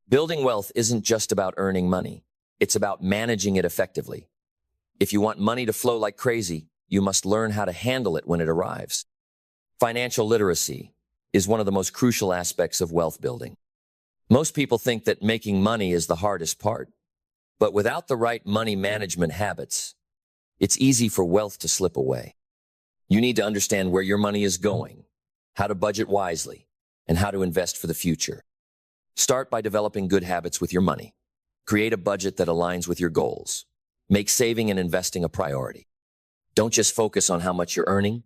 Building wealth isn't just about earning money. It's about managing it effectively. If you want money to flow like crazy, you must learn how to handle it when it arrives. Financial literacy is one of the most crucial aspects of wealth building. Most people think that making money is the hardest part, but without the right money management habits, it's easy for wealth to slip away. You need to understand where your money is going, how to budget wisely, and how to invest for the future. Start by developing good habits with your money. Create a budget that aligns with your goals. Make saving and investing a priority. Don't just focus on how much you're earning,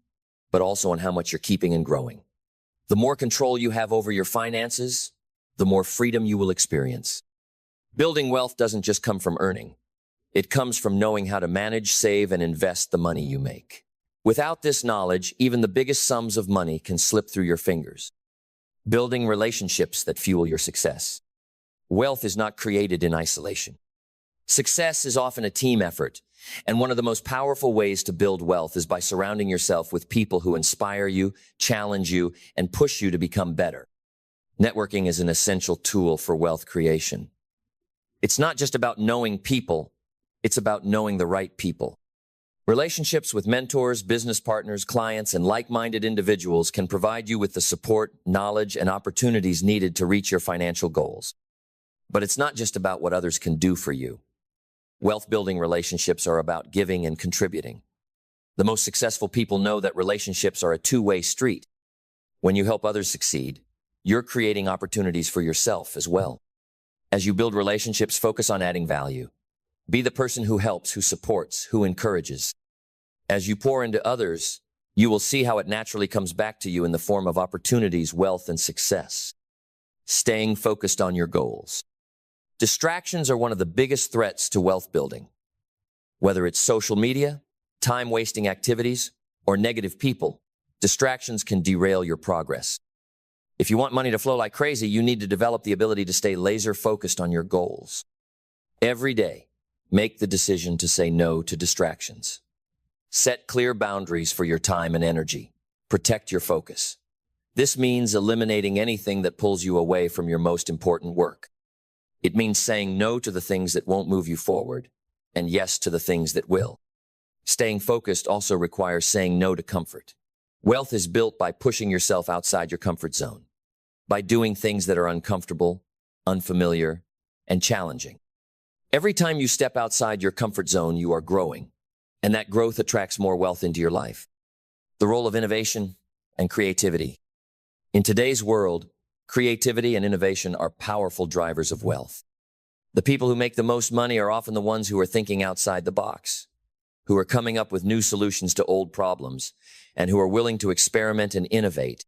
but also on how much you're keeping and growing. The more control you have over your finances, the more freedom you will experience. Building wealth doesn't just come from earning. It comes from knowing how to manage, save, and invest the money you make. Without this knowledge, even the biggest sums of money can slip through your fingers. Building relationships that fuel your success. Wealth is not created in isolation. Success is often a team effort, and one of the most powerful ways to build wealth is by surrounding yourself with people who inspire you, challenge you, and push you to become better. Networking is an essential tool for wealth creation. It's not just about knowing people, it's about knowing the right people. Relationships with mentors, business partners, clients, and like-minded individuals can provide you with the support, knowledge, and opportunities needed to reach your financial goals. But it's not just about what others can do for you. Wealth-building relationships are about giving and contributing. The most successful people know that relationships are a two-way street. When you help others succeed, you're creating opportunities for yourself as well. As you build relationships, focus on adding value. Be the person who helps, who supports, who encourages. As you pour into others, you will see how it naturally comes back to you in the form of opportunities, wealth, and success. Staying focused on your goals. Distractions are one of the biggest threats to wealth building. Whether it's social media, time-wasting activities, or negative people, distractions can derail your progress. If you want money to flow like crazy, you need to develop the ability to stay laser-focused on your goals. Every day, make the decision to say no to distractions. Set clear boundaries for your time and energy. Protect your focus. This means eliminating anything that pulls you away from your most important work. It means saying no to the things that won't move you forward, and yes to the things that will. Staying focused also requires saying no to comfort. Wealth is built by pushing yourself outside your comfort zone, by doing things that are uncomfortable, unfamiliar, and challenging. Every time you step outside your comfort zone, you are growing, and that growth attracts more wealth into your life. The role of innovation and creativity. In today's world, creativity and innovation are powerful drivers of wealth. The people who make the most money are often the ones who are thinking outside the box, who are coming up with new solutions to old problems, and who are willing to experiment and innovate.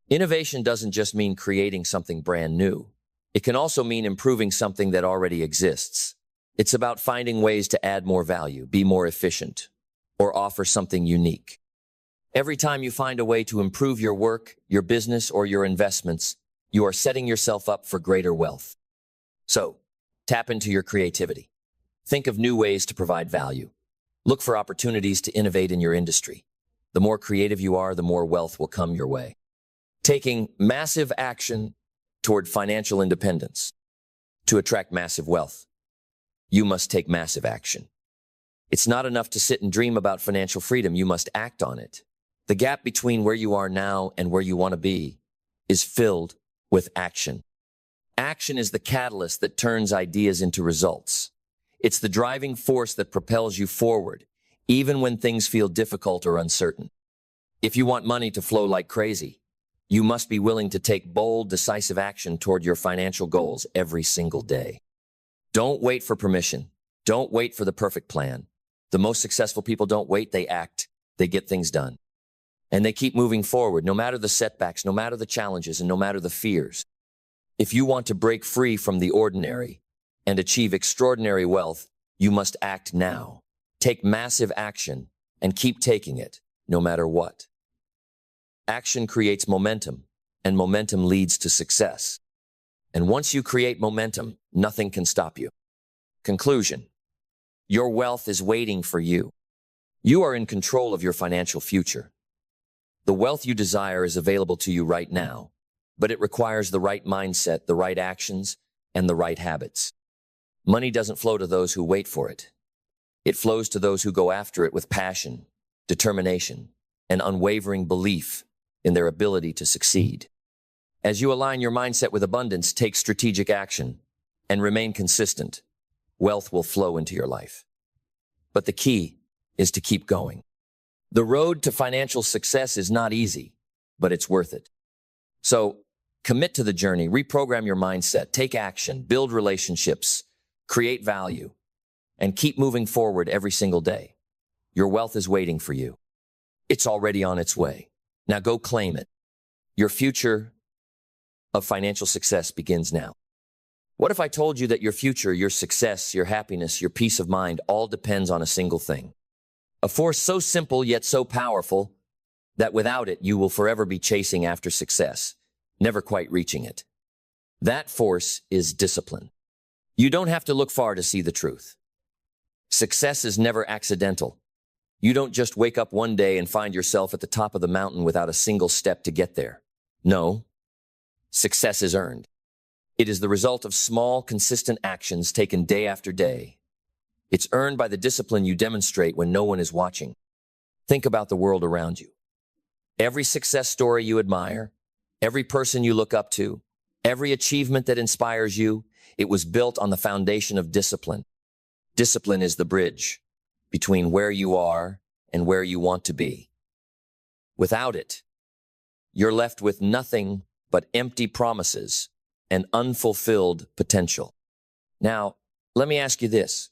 Innovation doesn't just mean creating something brand new. It can also mean improving something that already exists. It's about finding ways to add more value, be more efficient, or offer something unique. Every time you find a way to improve your work, your business, or your investments, you are setting yourself up for greater wealth. So, tap into your creativity. Think of new ways to provide value. Look for opportunities to innovate in your industry. The more creative you are, the more wealth will come your way. Taking massive action toward financial independence. To attract massive wealth, you must take massive action. It's not enough to sit and dream about financial freedom. You must act on it. The gap between where you are now and where you want to be is filled with action. Action is the catalyst that turns ideas into results. It's the driving force that propels you forward, even when things feel difficult or uncertain. If you want money to flow like crazy, you must be willing to take bold, decisive action toward your financial goals every single day. Don't wait for permission. Don't wait for the perfect plan. The most successful people don't wait, they act. They get things done. And they keep moving forward, no matter the setbacks, no matter the challenges, and no matter the fears. If you want to break free from the ordinary and achieve extraordinary wealth, you must act now. Take massive action and keep taking it, no matter what. Action creates momentum, and momentum leads to success. And once you create momentum, nothing can stop you. Conclusion: your wealth is waiting for you. You are in control of your financial future. The wealth you desire is available to you right now, but it requires the right mindset, the right actions, and the right habits. Money doesn't flow to those who wait for it. It flows to those who go after it with passion, determination, and unwavering belief in their ability to succeed. As you align your mindset with abundance, take strategic action, and remain consistent, wealth will flow into your life. But the key is to keep going. The road to financial success is not easy, but it's worth it. So, commit to the journey, reprogram your mindset, take action, build relationships, create value, and keep moving forward every single day. Your wealth is waiting for you. It's already on its way. Now go claim it. Your future of financial success begins now. What if I told you that your future, your success, your happiness, your peace of mind all depends on a single thing? A force so simple yet so powerful that without it, you will forever be chasing after success, never quite reaching it. That force is discipline. You don't have to look far to see the truth. Success is never accidental. You don't just wake up one day and find yourself at the top of the mountain without a single step to get there. No, success is earned. It is the result of small, consistent actions taken day after day. It's earned by the discipline you demonstrate when no one is watching. Think about the world around you. Every success story you admire, every person you look up to, every achievement that inspires you, it was built on the foundation of discipline. Discipline is the bridge between where you are and where you want to be. Without it, you're left with nothing but empty promises and unfulfilled potential. Now, let me ask you this.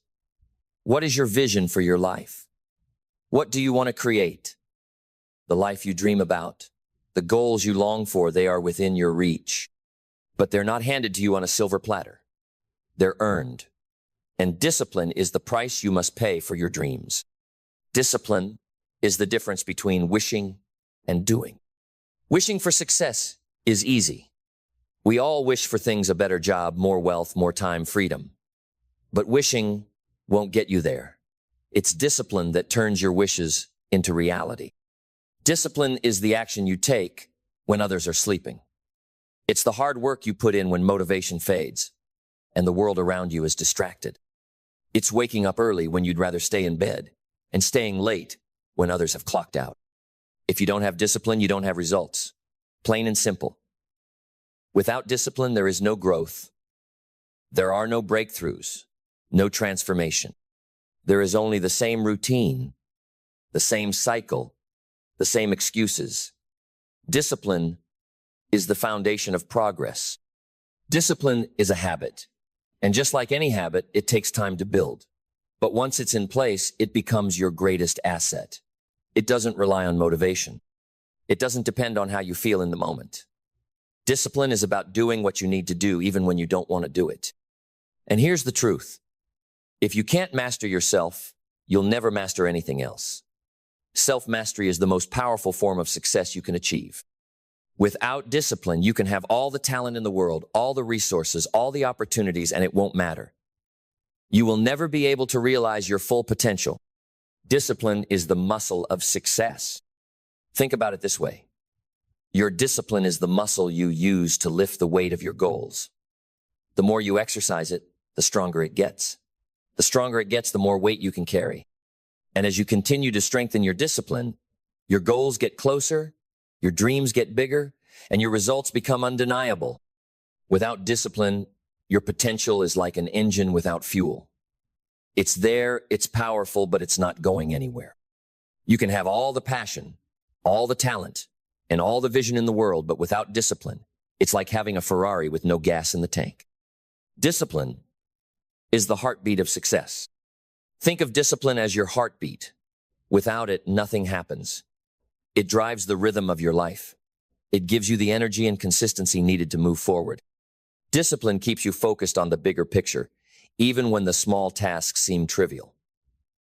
What is your vision for your life? What do you want to create? The life you dream about, the goals you long for, they are within your reach. But they're not handed to you on a silver platter. They're earned. And discipline is the price you must pay for your dreams. Discipline is the difference between wishing and doing. Wishing for success is easy. We all wish for things: a better job, more wealth, more time, freedom. But wishing won't get you there. It's discipline that turns your wishes into reality. Discipline is the action you take when others are sleeping. It's the hard work you put in when motivation fades and the world around you is distracted. It's waking up early when you'd rather stay in bed and staying late when others have clocked out. If you don't have discipline, you don't have results. Plain and simple. Without discipline, there is no growth. There are no breakthroughs, no transformation. There is only the same routine, the same cycle, the same excuses. Discipline is the foundation of progress. Discipline is a habit. And just like any habit, it takes time to build. But once it's in place, it becomes your greatest asset. It doesn't rely on motivation. It doesn't depend on how you feel in the moment. Discipline is about doing what you need to do even when you don't want to do it. And here's the truth. If you can't master yourself, you'll never master anything else. Self-mastery is the most powerful form of success you can achieve. Without discipline, you can have all the talent in the world, all the resources, all the opportunities, and it won't matter. You will never be able to realize your full potential. Discipline is the muscle of success. Think about it this way. Your discipline is the muscle you use to lift the weight of your goals. The more you exercise it, the stronger it gets. The stronger it gets, the more weight you can carry. And as you continue to strengthen your discipline, your goals get closer, your dreams get bigger, and your results become undeniable. Without discipline, your potential is like an engine without fuel. It's there, it's powerful, but it's not going anywhere. You can have all the passion, all the talent, and all the vision in the world, but without discipline, it's like having a Ferrari with no gas in the tank. Discipline is the heartbeat of success. Think of discipline as your heartbeat. Without it, nothing happens. It drives the rhythm of your life. It gives you the energy and consistency needed to move forward. Discipline keeps you focused on the bigger picture, even when the small tasks seem trivial.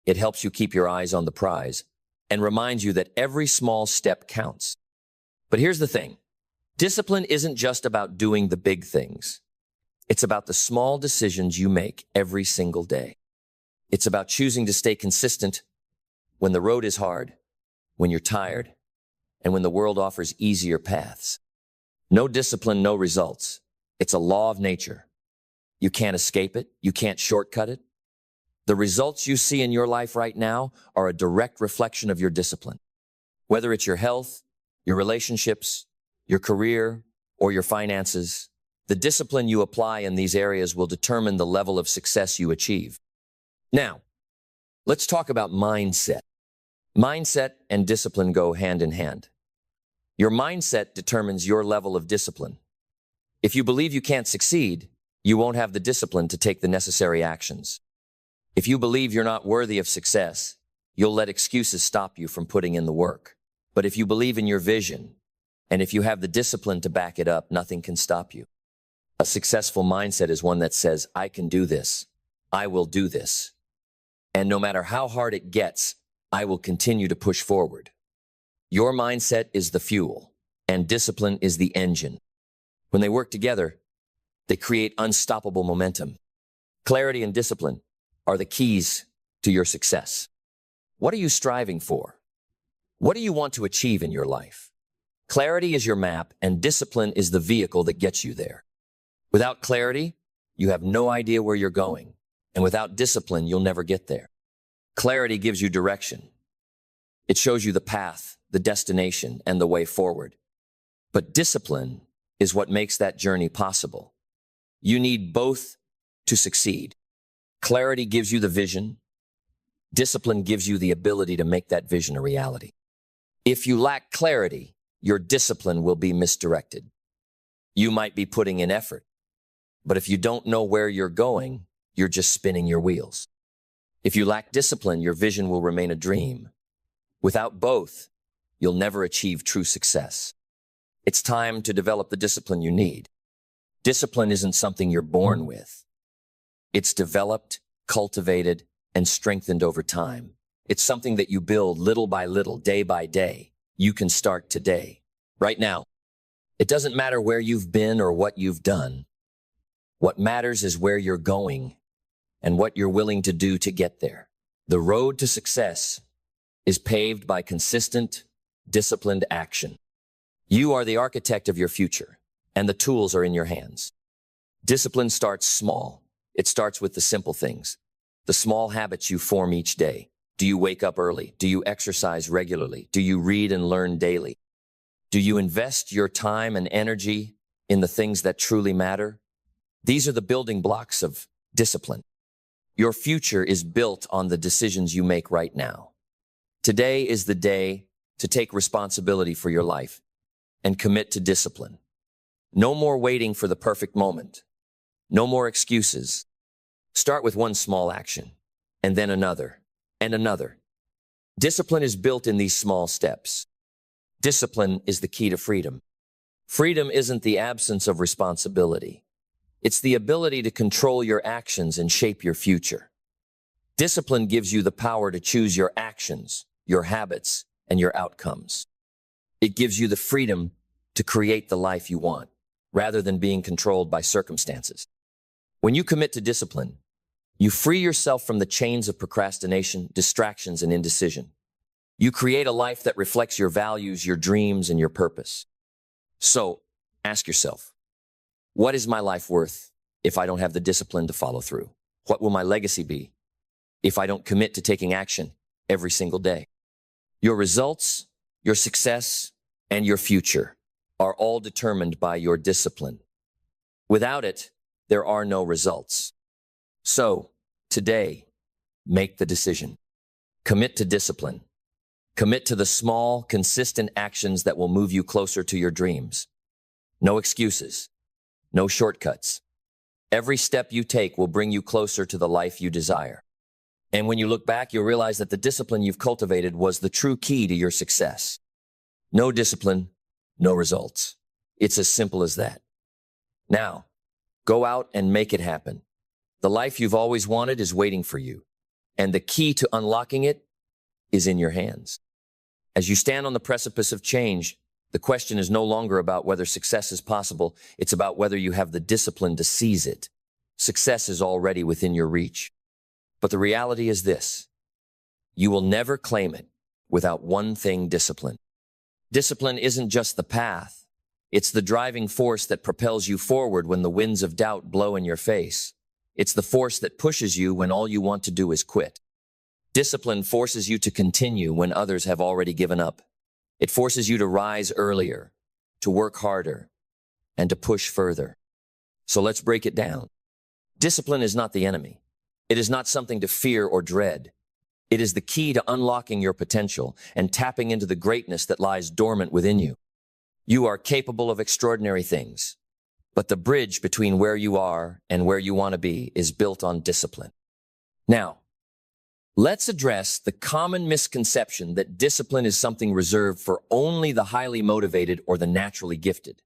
It helps you keep your eyes on the prize and reminds you that every small step counts. But here's the thing. Discipline isn't just about doing the big things. It's about the small decisions you make every single day. It's about choosing to stay consistent when the road is hard, when you're tired, and when the world offers easier paths. No discipline, no results. It's a law of nature. You can't escape it. You can't shortcut it. The results you see in your life right now are a direct reflection of your discipline. Whether it's your health, your relationships, your career, or your finances, the discipline you apply in these areas will determine the level of success you achieve. Now, let's talk about mindset. Mindset and discipline go hand in hand. Your mindset determines your level of discipline. If you believe you can't succeed, you won't have the discipline to take the necessary actions. If you believe you're not worthy of success, you'll let excuses stop you from putting in the work. But if you believe in your vision, and if you have the discipline to back it up, nothing can stop you. A successful mindset is one that says, I can do this. I will do this. And no matter how hard it gets, I will continue to push forward. Your mindset is the fuel, and discipline is the engine. When they work together, they create unstoppable momentum. Clarity and discipline are the keys to your success. What are you striving for? What do you want to achieve in your life? Clarity is your map, and discipline is the vehicle that gets you there. Without clarity, you have no idea where you're going. And without discipline, you'll never get there. Clarity gives you direction. It shows you the path, the destination, and the way forward. But discipline is what makes that journey possible. You need both to succeed. Clarity gives you the vision. Discipline gives you the ability to make that vision a reality. If you lack clarity, your discipline will be misdirected. You might be putting in effort, but if you don't know where you're going, you're just spinning your wheels. If you lack discipline, your vision will remain a dream. Without both, you'll never achieve true success. It's time to develop the discipline you need. Discipline isn't something you're born with. It's developed, cultivated, and strengthened over time. It's something that you build little by little, day by day. You can start today, right now. It doesn't matter where you've been or what you've done. What matters is where you're going and what you're willing to do to get there. The road to success is paved by consistent, disciplined action. You are the architect of your future, and the tools are in your hands. Discipline starts small. It starts with the simple things, the small habits you form each day. Do you wake up early? Do you exercise regularly? Do you read and learn daily? Do you invest your time and energy in the things that truly matter? These are the building blocks of discipline. Your future is built on the decisions you make right now. Today is the day to take responsibility for your life and commit to discipline. No more waiting for the perfect moment. No more excuses. Start with one small action, and then another, and another. Discipline is built in these small steps. Discipline is the key to freedom. Freedom isn't the absence of responsibility. It's the ability to control your actions and shape your future. Discipline gives you the power to choose your actions, your habits, and your outcomes. It gives you the freedom to create the life you want, rather than being controlled by circumstances. When you commit to discipline, You free yourself from the chains of procrastination, distractions, and indecision. You create a life that reflects your values, your dreams, and your purpose. So, ask yourself, what is my life worth if I don't have the discipline to follow through? What will my legacy be if I don't commit to taking action every single day? Your results, your success, and your future are all determined by your discipline. Without it, there are no results. So, today, make the decision. Commit to discipline. Commit to the small, consistent actions that will move you closer to your dreams. No excuses. No shortcuts. Every step you take will bring you closer to the life you desire. And when you look back, you'll realize that the discipline you've cultivated was the true key to your success. No discipline, no results. It's as simple as that. Now, go out and make it happen. The life you've always wanted is waiting for you, and the key to unlocking it is in your hands. As you stand on the precipice of change, the question is no longer about whether success is possible. It's about whether you have the discipline to seize it. Success is already within your reach. But the reality is this: you will never claim it without one thing: discipline. Discipline isn't just the path. It's the driving force that propels you forward when the winds of doubt blow in your face. It's the force that pushes you when all you want to do is quit. Discipline forces you to continue when others have already given up. It forces you to rise earlier, to work harder, and to push further. So let's break it down. Discipline is not the enemy. It is not something to fear or dread. It is the key to unlocking your potential and tapping into the greatness that lies dormant within you. You are capable of extraordinary things, but the bridge between where you are and where you want to be is built on discipline. Now, let's address the common misconception that discipline is something reserved for only the highly motivated or the naturally gifted.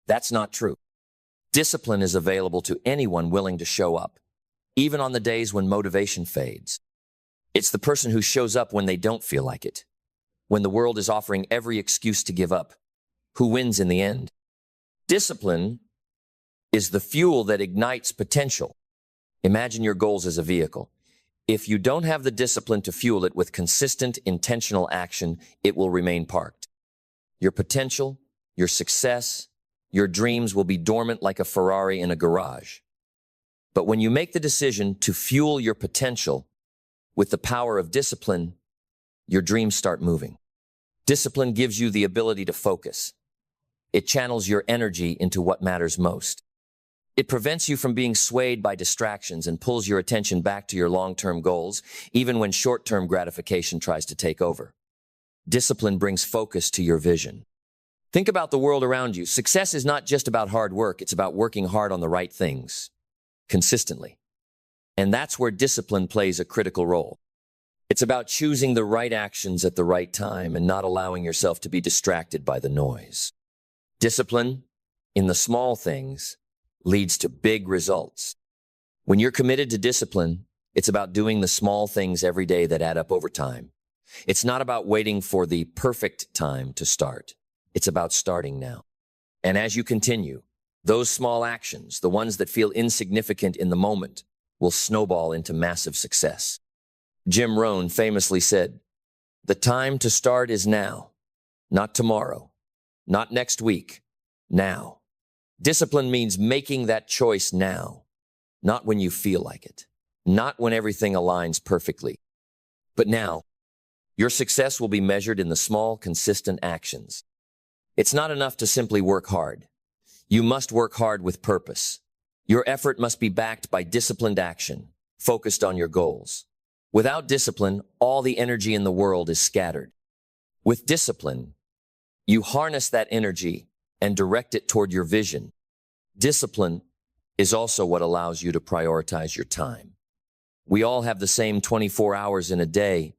That's not true. Discipline is available to anyone willing to show up, even on the days when motivation fades. It's the person who shows up when they don't feel like it, when the world is offering every excuse to give up, who wins in the end. Discipline is the fuel that ignites potential. Imagine your goals as a vehicle. If you don't have the discipline to fuel it with consistent, intentional action, it will remain parked. Your potential, your success, your dreams will be dormant like a Ferrari in a garage. But when you make the decision to fuel your potential with the power of discipline, your dreams start moving. Discipline gives you the ability to focus. It channels your energy into what matters most. It prevents you from being swayed by distractions and pulls your attention back to your long-term goals, even when short-term gratification tries to take over. Discipline brings focus to your vision. Think about the world around you. Success is not just about hard work, it's about working hard on the right things, consistently. And that's where discipline plays a critical role. It's about choosing the right actions at the right time and not allowing yourself to be distracted by the noise. Discipline, in the small things, leads to big results. When you're committed to discipline, it's about doing the small things every day that add up over time. It's not about waiting for the perfect time to start. It's about starting now. And as you continue, those small actions, the ones that feel insignificant in the moment, will snowball into massive success. Jim Rohn famously said, "The time to start is now, not tomorrow, not next week, now." Discipline means making that choice now, not when you feel like it, not when everything aligns perfectly, but now. Your success will be measured in the small, consistent actions. It's not enough to simply work hard. You must work hard with purpose. Your effort must be backed by disciplined action, focused on your goals. Without discipline, all the energy in the world is scattered. With discipline, you harness that energy and direct it toward your vision. Discipline is also what allows you to prioritize your time. We all have the same 24 hours in a day,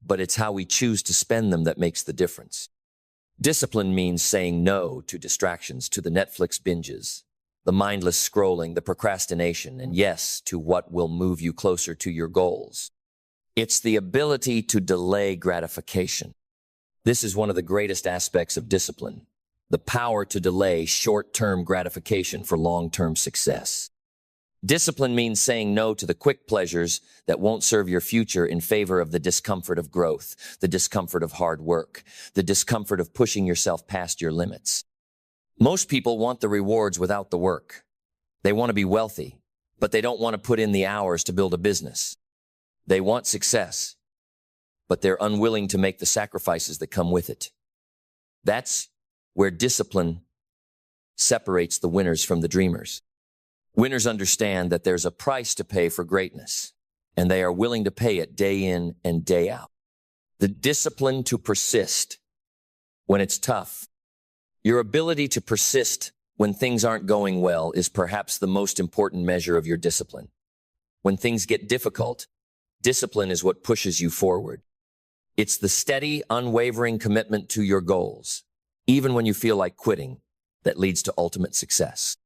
but it's how we choose to spend them that makes the difference. Discipline means saying no to distractions, to the Netflix binges, the mindless scrolling, the procrastination, and yes, to what will move you closer to your goals. It's the ability to delay gratification. This is one of the greatest aspects of discipline, the power to delay short-term gratification for long-term success. Discipline means saying no to the quick pleasures that won't serve your future in favor of the discomfort of growth, the discomfort of hard work, the discomfort of pushing yourself past your limits. Most people want the rewards without the work. They want to be wealthy, but they don't want to put in the hours to build a business. They want success, but they're unwilling to make the sacrifices that come with it. That's where discipline separates the winners from the dreamers. Winners understand that there's a price to pay for greatness, and they are willing to pay it day in and day out. The discipline to persist when it's tough. Your ability to persist when things aren't going well is perhaps the most important measure of your discipline. When things get difficult, discipline is what pushes you forward. It's the steady, unwavering commitment to your goals, even when you feel like quitting, that leads to ultimate success.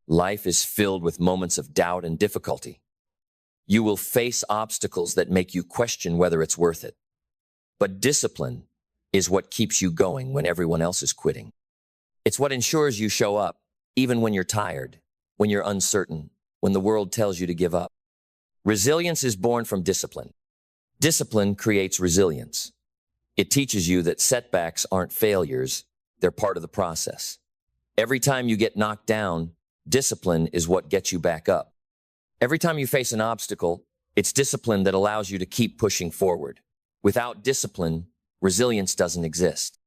Life is filled with moments of doubt and difficulty. You will face obstacles that make you question whether it's worth it. But discipline is what keeps you going when everyone else is quitting. It's what ensures you show up, even when you're tired, when you're uncertain, when the world tells you to give up. Resilience is born from discipline. Discipline creates resilience. It teaches you that setbacks aren't failures, they're part of the process. Every time you get knocked down, discipline is what gets you back up. Every time you face an obstacle, it's discipline that allows you to keep pushing forward. Without discipline, resilience doesn't exist.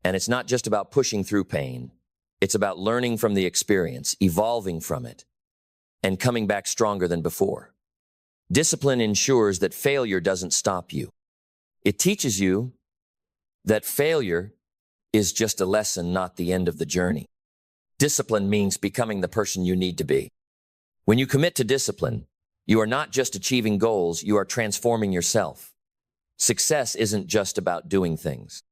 And it's not just about pushing through pain. It's about learning from the experience, evolving from it, and coming back stronger than before. Discipline ensures that failure doesn't stop you. It teaches you that failure is just a lesson, not the end of the journey. Discipline means becoming the person you need to be. When you commit to discipline, you are not just achieving goals, you are transforming yourself. Success isn't just about doing things.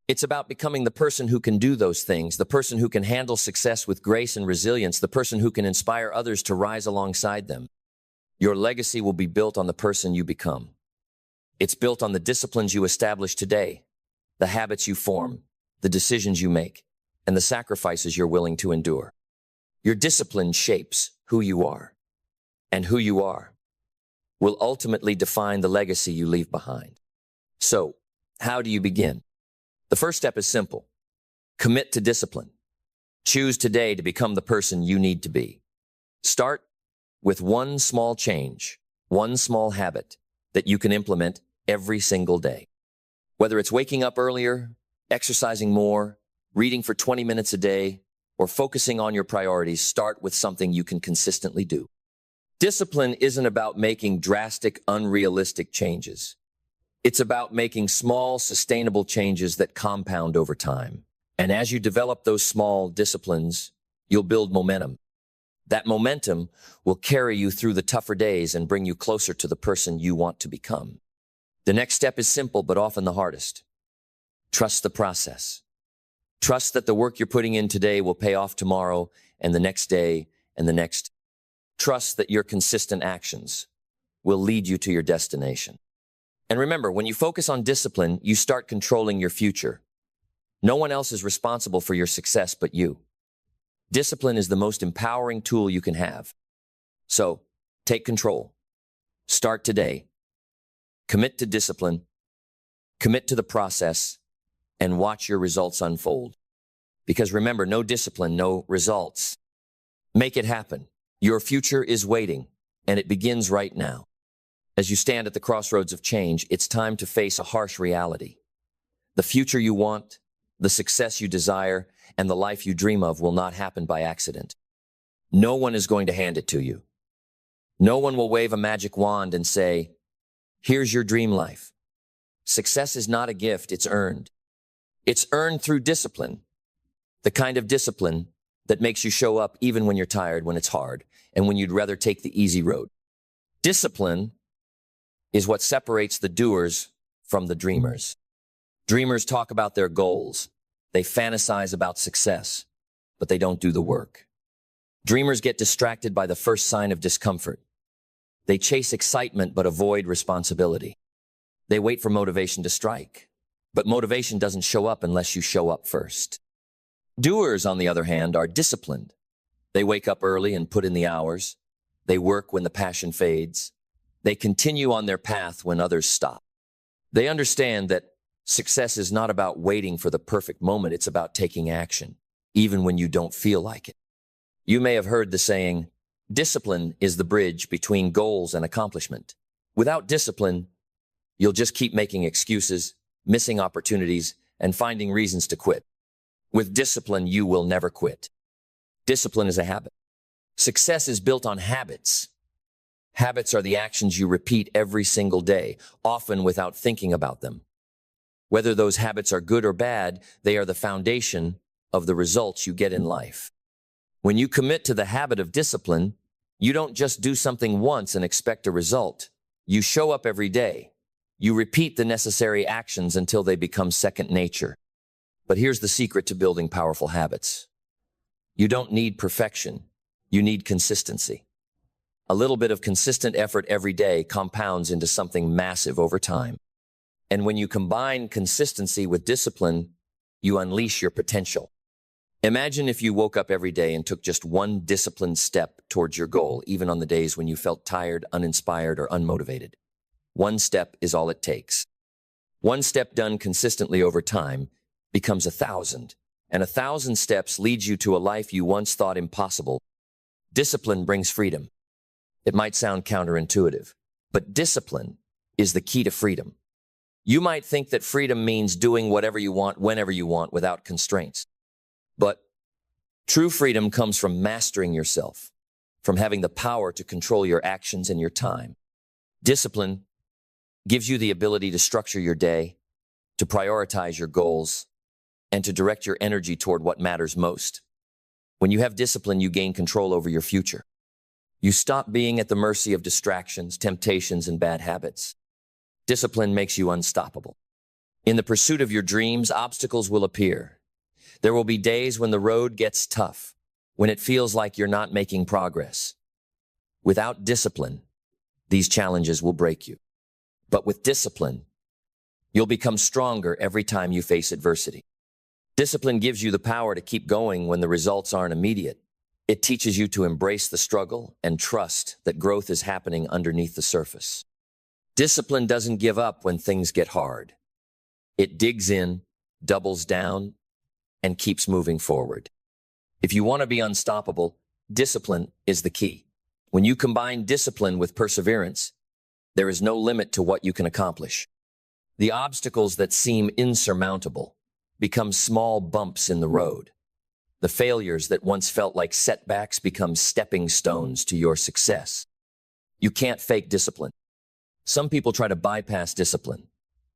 It's about becoming the person who can do those things, the person who can handle success with grace and resilience, the person who can inspire others to rise alongside them. Your legacy will be built on the person you become. It's built on the disciplines you establish today, the habits you form, the decisions you make, and the sacrifices you're willing to endure. Your discipline shapes who you are, and who you are will ultimately define the legacy you leave behind. So, how do you begin? The first step is simple. Commit to discipline. Choose today to become the person you need to be. Start with one small change, one small habit that you can implement every single day. Whether it's waking up earlier, exercising more, reading for 20 minutes a day, or focusing on your priorities, start with something you can consistently do. Discipline isn't about making drastic, unrealistic changes. It's about making small, sustainable changes that compound over time. And as you develop those small disciplines, you'll build momentum. That momentum will carry you through the tougher days and bring you closer to the person you want to become. The next step is simple, but often the hardest. Trust the process. Trust that the work you're putting in today will pay off tomorrow and the next day and the next. Trust that your consistent actions will lead you to your destination. And remember, when you focus on discipline, you start controlling your future. No one else is responsible for your success but you. Discipline is the most empowering tool you can have. So, take control. Start today. Commit to discipline. Commit to the process. And watch your results unfold. Because remember, no discipline, no results. Make it happen. Your future is waiting, and it begins right now. As you stand at the crossroads of change, it's time to face a harsh reality. The future you want, the success you desire, and the life you dream of will not happen by accident. No one is going to hand it to you. No one will wave a magic wand and say, "Here's your dream life." Success is not a gift, it's earned. It's earned through discipline, the kind of discipline that makes you show up even when you're tired, when it's hard, and when you'd rather take the easy road. Discipline is what separates the doers from the dreamers. Dreamers talk about their goals. They fantasize about success, but they don't do the work. Dreamers get distracted by the first sign of discomfort. They chase excitement but avoid responsibility. They wait for motivation to strike. But motivation doesn't show up unless you show up first. Doers, on the other hand, are disciplined. They wake up early and put in the hours. They work when the passion fades. They continue on their path when others stop. They understand that success is not about waiting for the perfect moment. It's about taking action, even when you don't feel like it. You may have heard the saying, discipline is the bridge between goals and accomplishment. Without discipline, you'll just keep making excuses, missing opportunities, and finding reasons to quit. With discipline, you will never quit. Discipline is a habit. Success is built on habits. Habits are the actions you repeat every single day, often without thinking about them. Whether those habits are good or bad, they are the foundation of the results you get in life. When you commit to the habit of discipline, you don't just do something once and expect a result. You show up every day. You repeat the necessary actions until they become second nature. But here's the secret to building powerful habits. You don't need perfection. You need consistency. A little bit of consistent effort every day compounds into something massive over time. And when you combine consistency with discipline, you unleash your potential. Imagine if you woke up every day and took just one disciplined step towards your goal, even on the days when you felt tired, uninspired, or unmotivated. One step is all it takes. One step done consistently over time becomes 1,000, and 1,000 steps leads you to a life you once thought impossible. Discipline brings freedom. It might sound counterintuitive, but discipline is the key to freedom. You might think that freedom means doing whatever you want, whenever you want, without constraints. But true freedom comes from mastering yourself, from having the power to control your actions and your time. Discipline gives you the ability to structure your day, to prioritize your goals, and to direct your energy toward what matters most. When you have discipline, you gain control over your future. You stop being at the mercy of distractions, temptations, and bad habits. Discipline makes you unstoppable. In the pursuit of your dreams, obstacles will appear. There will be days when the road gets tough, when it feels like you're not making progress. Without discipline, these challenges will break you. But with discipline, you'll become stronger every time you face adversity. Discipline gives you the power to keep going when the results aren't immediate. It teaches you to embrace the struggle and trust that growth is happening underneath the surface. Discipline doesn't give up when things get hard. It digs in, doubles down, and keeps moving forward. If you want to be unstoppable, discipline is the key. When you combine discipline with perseverance, there is no limit to what you can accomplish. The obstacles that seem insurmountable become small bumps in the road. The failures that once felt like setbacks become stepping stones to your success. You can't fake discipline. Some people try to bypass discipline.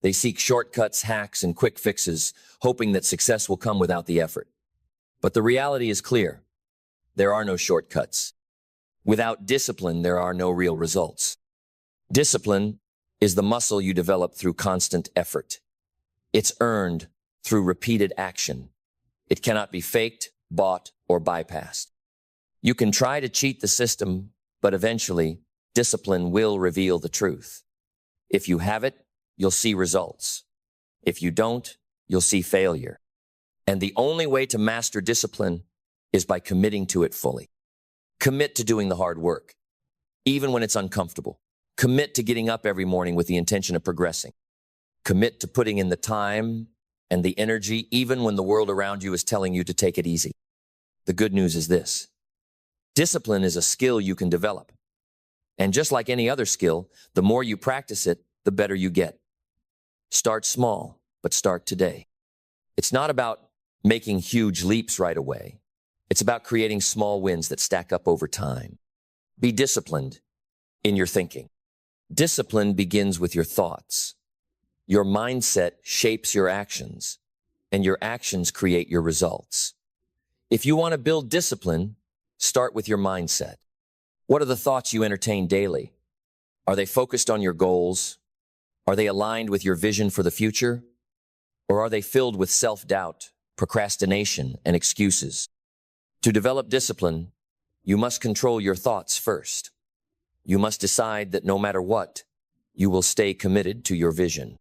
They seek shortcuts, hacks, and quick fixes, hoping that success will come without the effort. But the reality is clear. There are no shortcuts. Without discipline, there are no real results. Discipline is the muscle you develop through constant effort. It's earned through repeated action. It cannot be faked, bought, or bypassed. You can try to cheat the system, but eventually, discipline will reveal the truth. If you have it, you'll see results. If you don't, you'll see failure. And the only way to master discipline is by committing to it fully. Commit to doing the hard work, even when it's uncomfortable. Commit to getting up every morning with the intention of progressing. Commit to putting in the time and the energy, even when the world around you is telling you to take it easy. The good news is this. Discipline is a skill you can develop. And just like any other skill, the more you practice it, the better you get. Start small, but start today. It's not about making huge leaps right away. It's about creating small wins that stack up over time. Be disciplined in your thinking. Discipline begins with your thoughts. Your mindset shapes your actions, and your actions create your results. If you want to build discipline, start with your mindset. What are the thoughts you entertain daily? Are they focused on your goals? Are they aligned with your vision for the future? Or are they filled with self-doubt, procrastination, and excuses? To develop discipline, you must control your thoughts first. You must decide that no matter what, you will stay committed to your vision.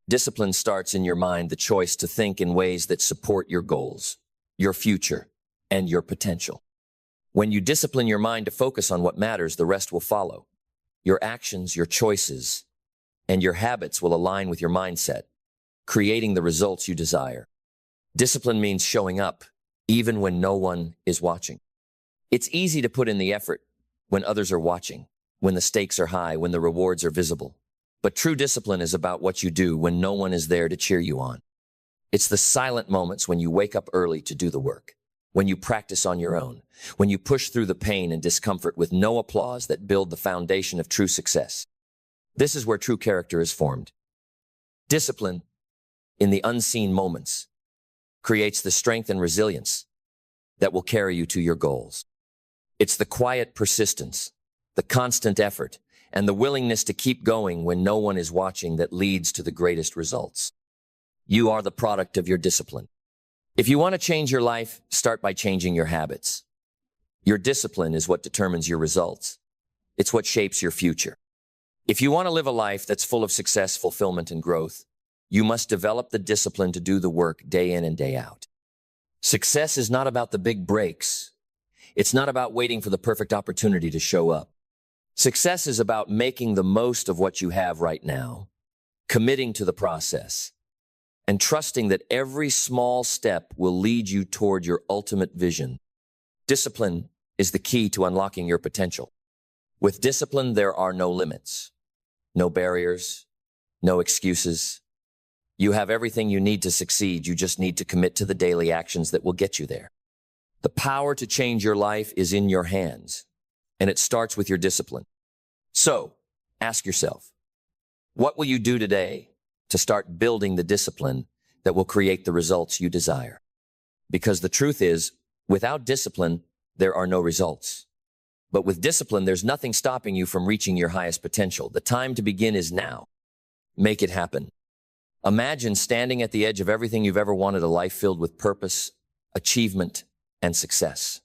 Discipline starts in your mind, the choice to think in ways that support your goals, your future, and your potential. When you discipline your mind to focus on what matters, the rest will follow. Your actions, your choices, and your habits will align with your mindset, creating the results you desire. Discipline means showing up, even when no one is watching. It's easy to put in the effort when others are watching, when the stakes are high, when the rewards are visible. But true discipline is about what you do when no one is there to cheer you on. It's the silent moments when you wake up early to do the work, when you practice on your own, when you push through the pain and discomfort with no applause that build the foundation of true success. This is where true character is formed. Discipline, in the unseen moments, creates the strength and resilience that will carry you to your goals. It's the quiet persistence, the constant effort, and the willingness to keep going when no one is watching that leads to the greatest results. You are the product of your discipline. If you want to change your life, start by changing your habits. Your discipline is what determines your results. It's what shapes your future. If you want to live a life that's full of success, fulfillment, and growth, you must develop the discipline to do the work day in and day out. Success is not about the big breaks. It's not about waiting for the perfect opportunity to show up. Success is about making the most of what you have right now, committing to the process, and trusting that every small step will lead you toward your ultimate vision. Discipline is the key to unlocking your potential. With discipline, there are no limits, no barriers, no excuses. You have everything you need to succeed. You just need to commit to the daily actions that will get you there. The power to change your life is in your hands, and it starts with your discipline. So, ask yourself, what will you do today to start building the discipline that will create the results you desire? Because the truth is, without discipline, there are no results. But with discipline, there's nothing stopping you from reaching your highest potential. The time to begin is now. Make it happen. Imagine standing at the edge of everything you've ever wanted, a life filled with purpose, achievement, and success.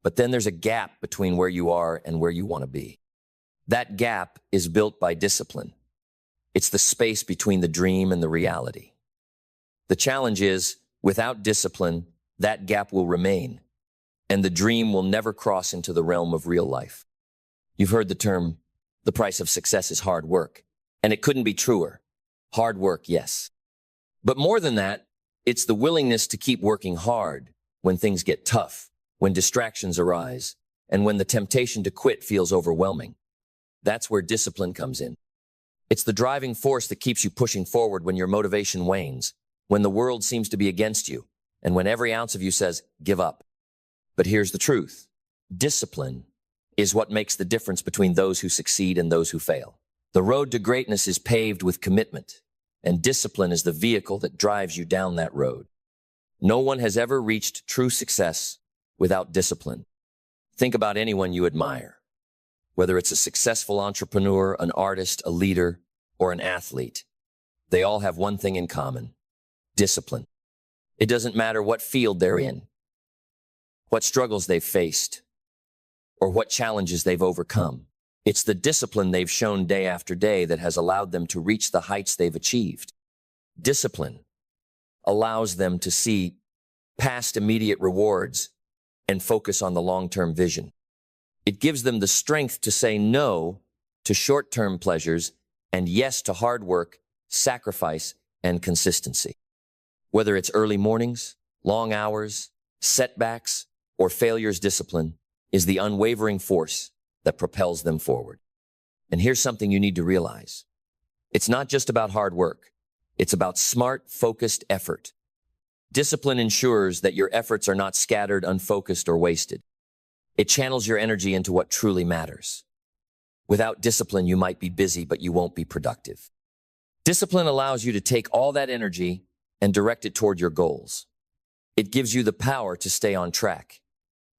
But then there's a gap between where you are and where you want to be. That gap is built by discipline. It's the space between the dream and the reality. The challenge is, without discipline, that gap will remain, and the dream will never cross into the realm of real life. You've heard the term, the price of success is hard work, and it couldn't be truer. Hard work, yes. But more than that, it's the willingness to keep working hard when things get tough, when distractions arise, and when the temptation to quit feels overwhelming. That's where discipline comes in. It's the driving force that keeps you pushing forward when your motivation wanes, when the world seems to be against you, and when every ounce of you says, give up. But here's the truth. Discipline is what makes the difference between those who succeed and those who fail. The road to greatness is paved with commitment, and discipline is the vehicle that drives you down that road. No one has ever reached true success without discipline. Think about anyone you admire. Whether it's a successful entrepreneur, an artist, a leader, or an athlete, they all have one thing in common: discipline. It doesn't matter what field they're in, what struggles they've faced, or what challenges they've overcome. It's the discipline they've shown day after day that has allowed them to reach the heights they've achieved. Discipline allows them to see past immediate rewards and focus on the long-term vision. It gives them the strength to say no to short-term pleasures and yes to hard work, sacrifice, and consistency. Whether it's early mornings, long hours, setbacks, or failures, discipline is the unwavering force that propels them forward. And here's something you need to realize. It's not just about hard work. It's about smart, focused effort. Discipline ensures that your efforts are not scattered, unfocused, or wasted. It channels your energy into what truly matters. Without discipline, you might be busy, but you won't be productive. Discipline allows you to take all that energy and direct it toward your goals. It gives you the power to stay on track,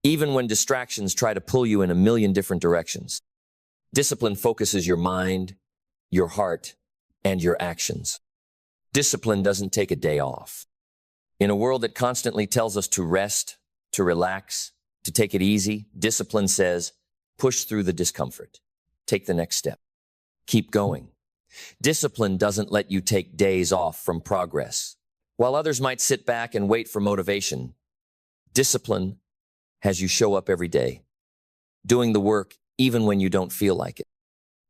even when distractions try to pull you in a million different directions. Discipline focuses your mind, your heart, and your actions. Discipline doesn't take a day off. In a world that constantly tells us to rest, to relax, to take it easy, discipline says, push through the discomfort. Take the next step. Keep going. Discipline doesn't let you take days off from progress. While others might sit back and wait for motivation, discipline has you show up every day, doing the work even when you don't feel like it.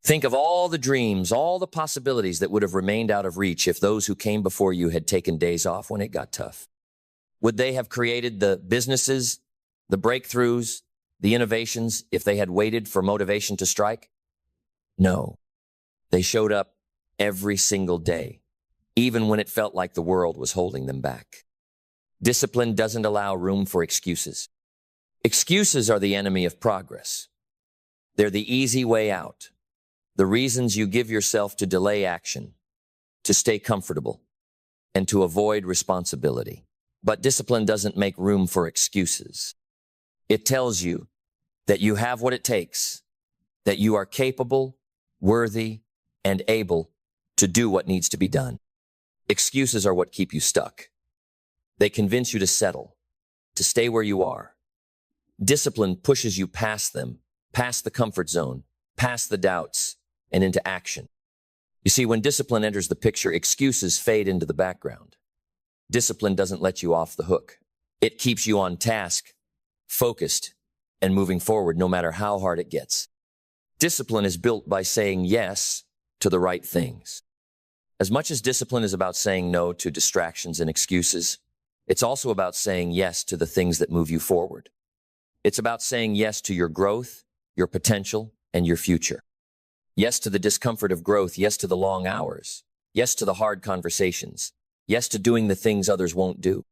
Think of all the dreams, all the possibilities that would have remained out of reach if those who came before you had taken days off when it got tough. Would they have created the businesses, the breakthroughs, the innovations if they had waited for motivation to strike? No. They showed up every single day, even when it felt like the world was holding them back. Discipline doesn't allow room for excuses. Excuses are the enemy of progress. They're the easy way out, the reasons you give yourself to delay action, to stay comfortable, and to avoid responsibility. But discipline doesn't make room for excuses. It tells you that you have what it takes, that you are capable, worthy, and able to do what needs to be done. Excuses are what keep you stuck. They convince you to settle, to stay where you are. Discipline pushes you past them, past the comfort zone, past the doubts, and into action. You see, when discipline enters the picture, excuses fade into the background. Discipline doesn't let you off the hook. It keeps you on task, focused, and moving forward no matter how hard it gets. Discipline is built by saying yes to the right things. As much as discipline is about saying no to distractions and excuses, it's also about saying yes to the things that move you forward. It's about saying yes to your growth, your potential, and your future. Yes to the discomfort of growth, yes to the long hours, yes to the hard conversations, yes to doing the things others won't do.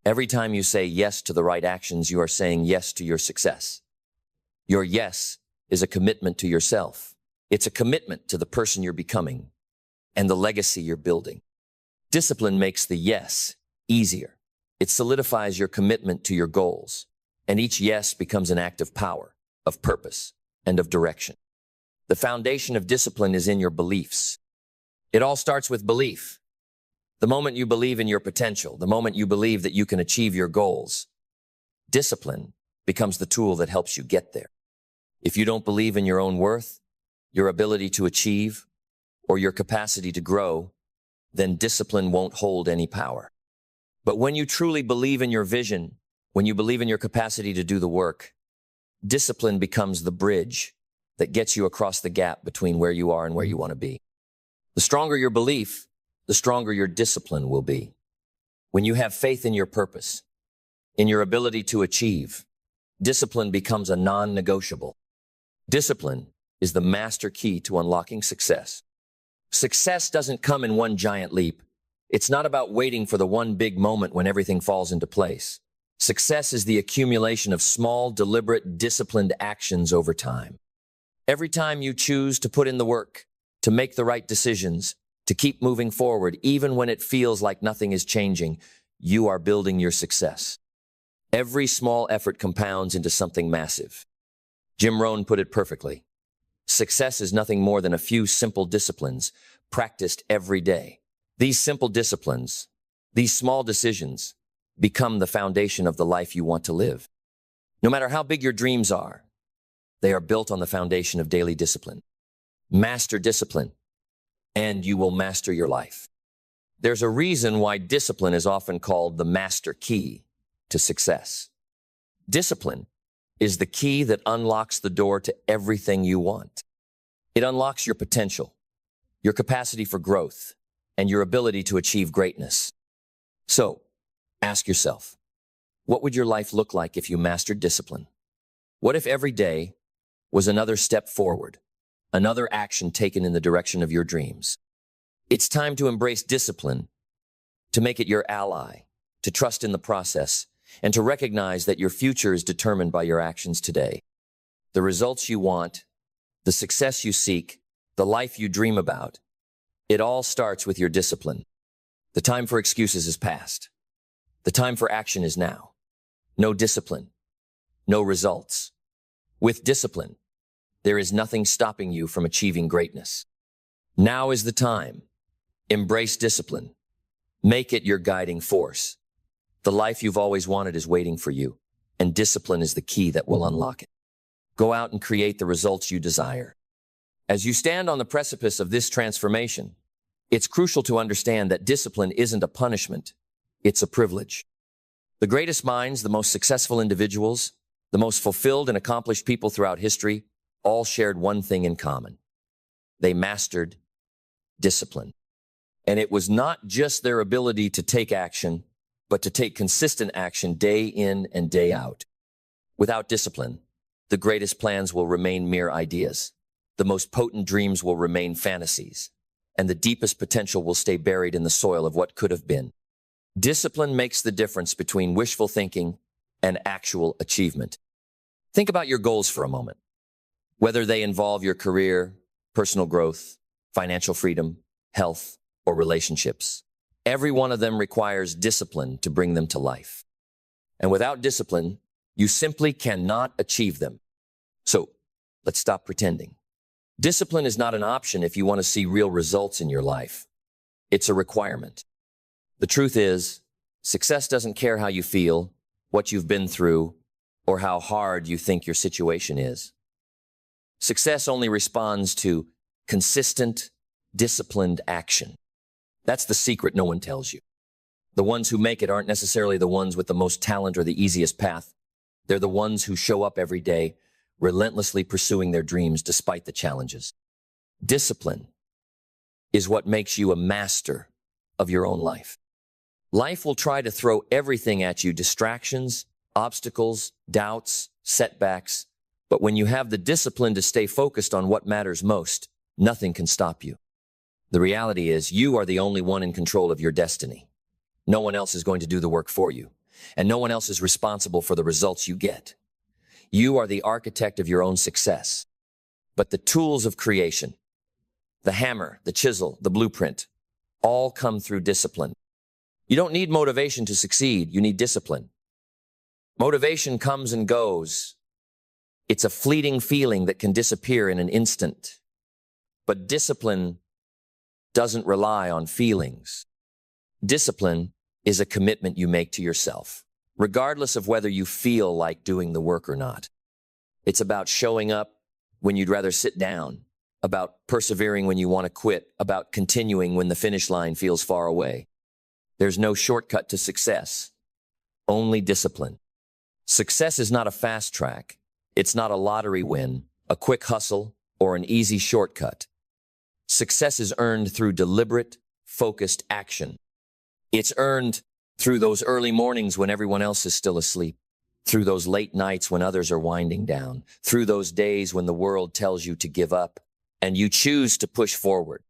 Every time you say yes to the right actions, you are saying yes to your success. Your yes is a commitment to yourself. It's a commitment to the person you're becoming and the legacy you're building. Discipline makes the yes easier. It solidifies your commitment to your goals, and each yes becomes an act of power, of purpose, and of direction. The foundation of discipline is in your beliefs. It all starts with belief. The moment you believe in your potential, the moment you believe that you can achieve your goals, discipline becomes the tool that helps you get there. If you don't believe in your own worth, your ability to achieve, or your capacity to grow, then discipline won't hold any power. But when you truly believe in your vision, when you believe in your capacity to do the work, discipline becomes the bridge that gets you across the gap between where you are and where you want to be. The stronger your belief, the stronger your discipline will be. When you have faith in your purpose, in your ability to achieve, discipline becomes a non-negotiable. Discipline is the master key to unlocking success. Success doesn't come in one giant leap. It's not about waiting for the one big moment when everything falls into place. Success is the accumulation of small, deliberate, disciplined actions over time. Every time you choose to put in the work, to make the right decisions, to keep moving forward, even when it feels like nothing is changing, you are building your success. Every small effort compounds into something massive. Jim Rohn put it perfectly. Success is nothing more than a few simple disciplines practiced every day. These simple disciplines, these small decisions, become the foundation of the life you want to live. No matter how big your dreams are, they are built on the foundation of daily discipline. Master discipline, and you will master your life. There's a reason why discipline is often called the master key to success. Discipline is the key that unlocks the door to everything you want. It unlocks your potential, your capacity for growth, and your ability to achieve greatness. So, ask yourself, what would your life look like if you mastered discipline? What if every day was another step forward, another action taken in the direction of your dreams? It's time to embrace discipline, to make it your ally, to trust in the process, and to recognize that your future is determined by your actions today. The results you want, the success you seek, the life you dream about, it all starts with your discipline. The time for excuses is past. The time for action is now. No discipline, no results. With discipline, there is nothing stopping you from achieving greatness. Now is the time. Embrace discipline. Make it your guiding force. The life you've always wanted is waiting for you, and discipline is the key that will unlock it. Go out and create the results you desire. As you stand on the precipice of this transformation, it's crucial to understand that discipline isn't a punishment, it's a privilege. The greatest minds, the most successful individuals, The most fulfilled and accomplished people throughout history all shared one thing in common. They mastered discipline. And it was not just their ability to take action, but to take consistent action day in and day out. Without discipline, the greatest plans will remain mere ideas. The most potent dreams will remain fantasies. And the deepest potential will stay buried in the soil of what could have been. Discipline makes the difference between wishful thinking and actual achievement. Think about your goals for a moment. Whether they involve your career, personal growth, financial freedom, health, or relationships. Every one of them requires discipline to bring them to life. And without discipline, you simply cannot achieve them. So, let's stop pretending. Discipline is not an option if you want to see real results in your life. It's a requirement. The truth is, success doesn't care how you feel, what you've been through, or how hard you think your situation is. Success only responds to consistent, disciplined action. That's the secret no one tells you. The ones who make it aren't necessarily the ones with the most talent or the easiest path. They're the ones who show up every day, relentlessly pursuing their dreams despite the challenges. Discipline is what makes you a master of your own life. Life will try to throw everything at you, distractions, obstacles, doubts, setbacks. But when you have the discipline to stay focused on what matters most, nothing can stop you. The reality is you are the only one in control of your destiny. No one else is going to do the work for you, and no one else is responsible for the results you get. You are the architect of your own success. But the tools of creation, the hammer, the chisel, the blueprint, all come through discipline. You don't need motivation to succeed, you need discipline. Motivation comes and goes. It's a fleeting feeling that can disappear in an instant. But discipline doesn't rely on feelings. Discipline is a commitment you make to yourself, regardless of whether you feel like doing the work or not. It's about showing up when you'd rather sit down, about persevering when you want to quit, about continuing when the finish line feels far away. There's no shortcut to success, only discipline. Success is not a fast track. It's not a lottery win, a quick hustle, or an easy shortcut. Success is earned through deliberate, focused action. It's earned through those early mornings when everyone else is still asleep, through those late nights when others are winding down, through those days when the world tells you to give up, and you choose to push forward.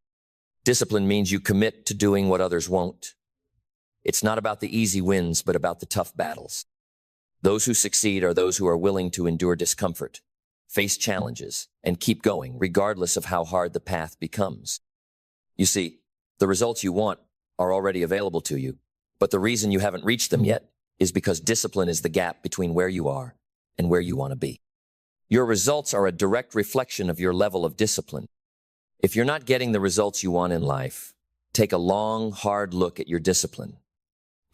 Discipline means you commit to doing what others won't. It's not about the easy wins, but about the tough battles. Those who succeed are those who are willing to endure discomfort, face challenges, and keep going, regardless of how hard the path becomes. You see, the results you want are already available to you, but the reason you haven't reached them yet is because discipline is the gap between where you are and where you want to be. Your results are a direct reflection of your level of discipline. If you're not getting the results you want in life, take a long, hard look at your discipline.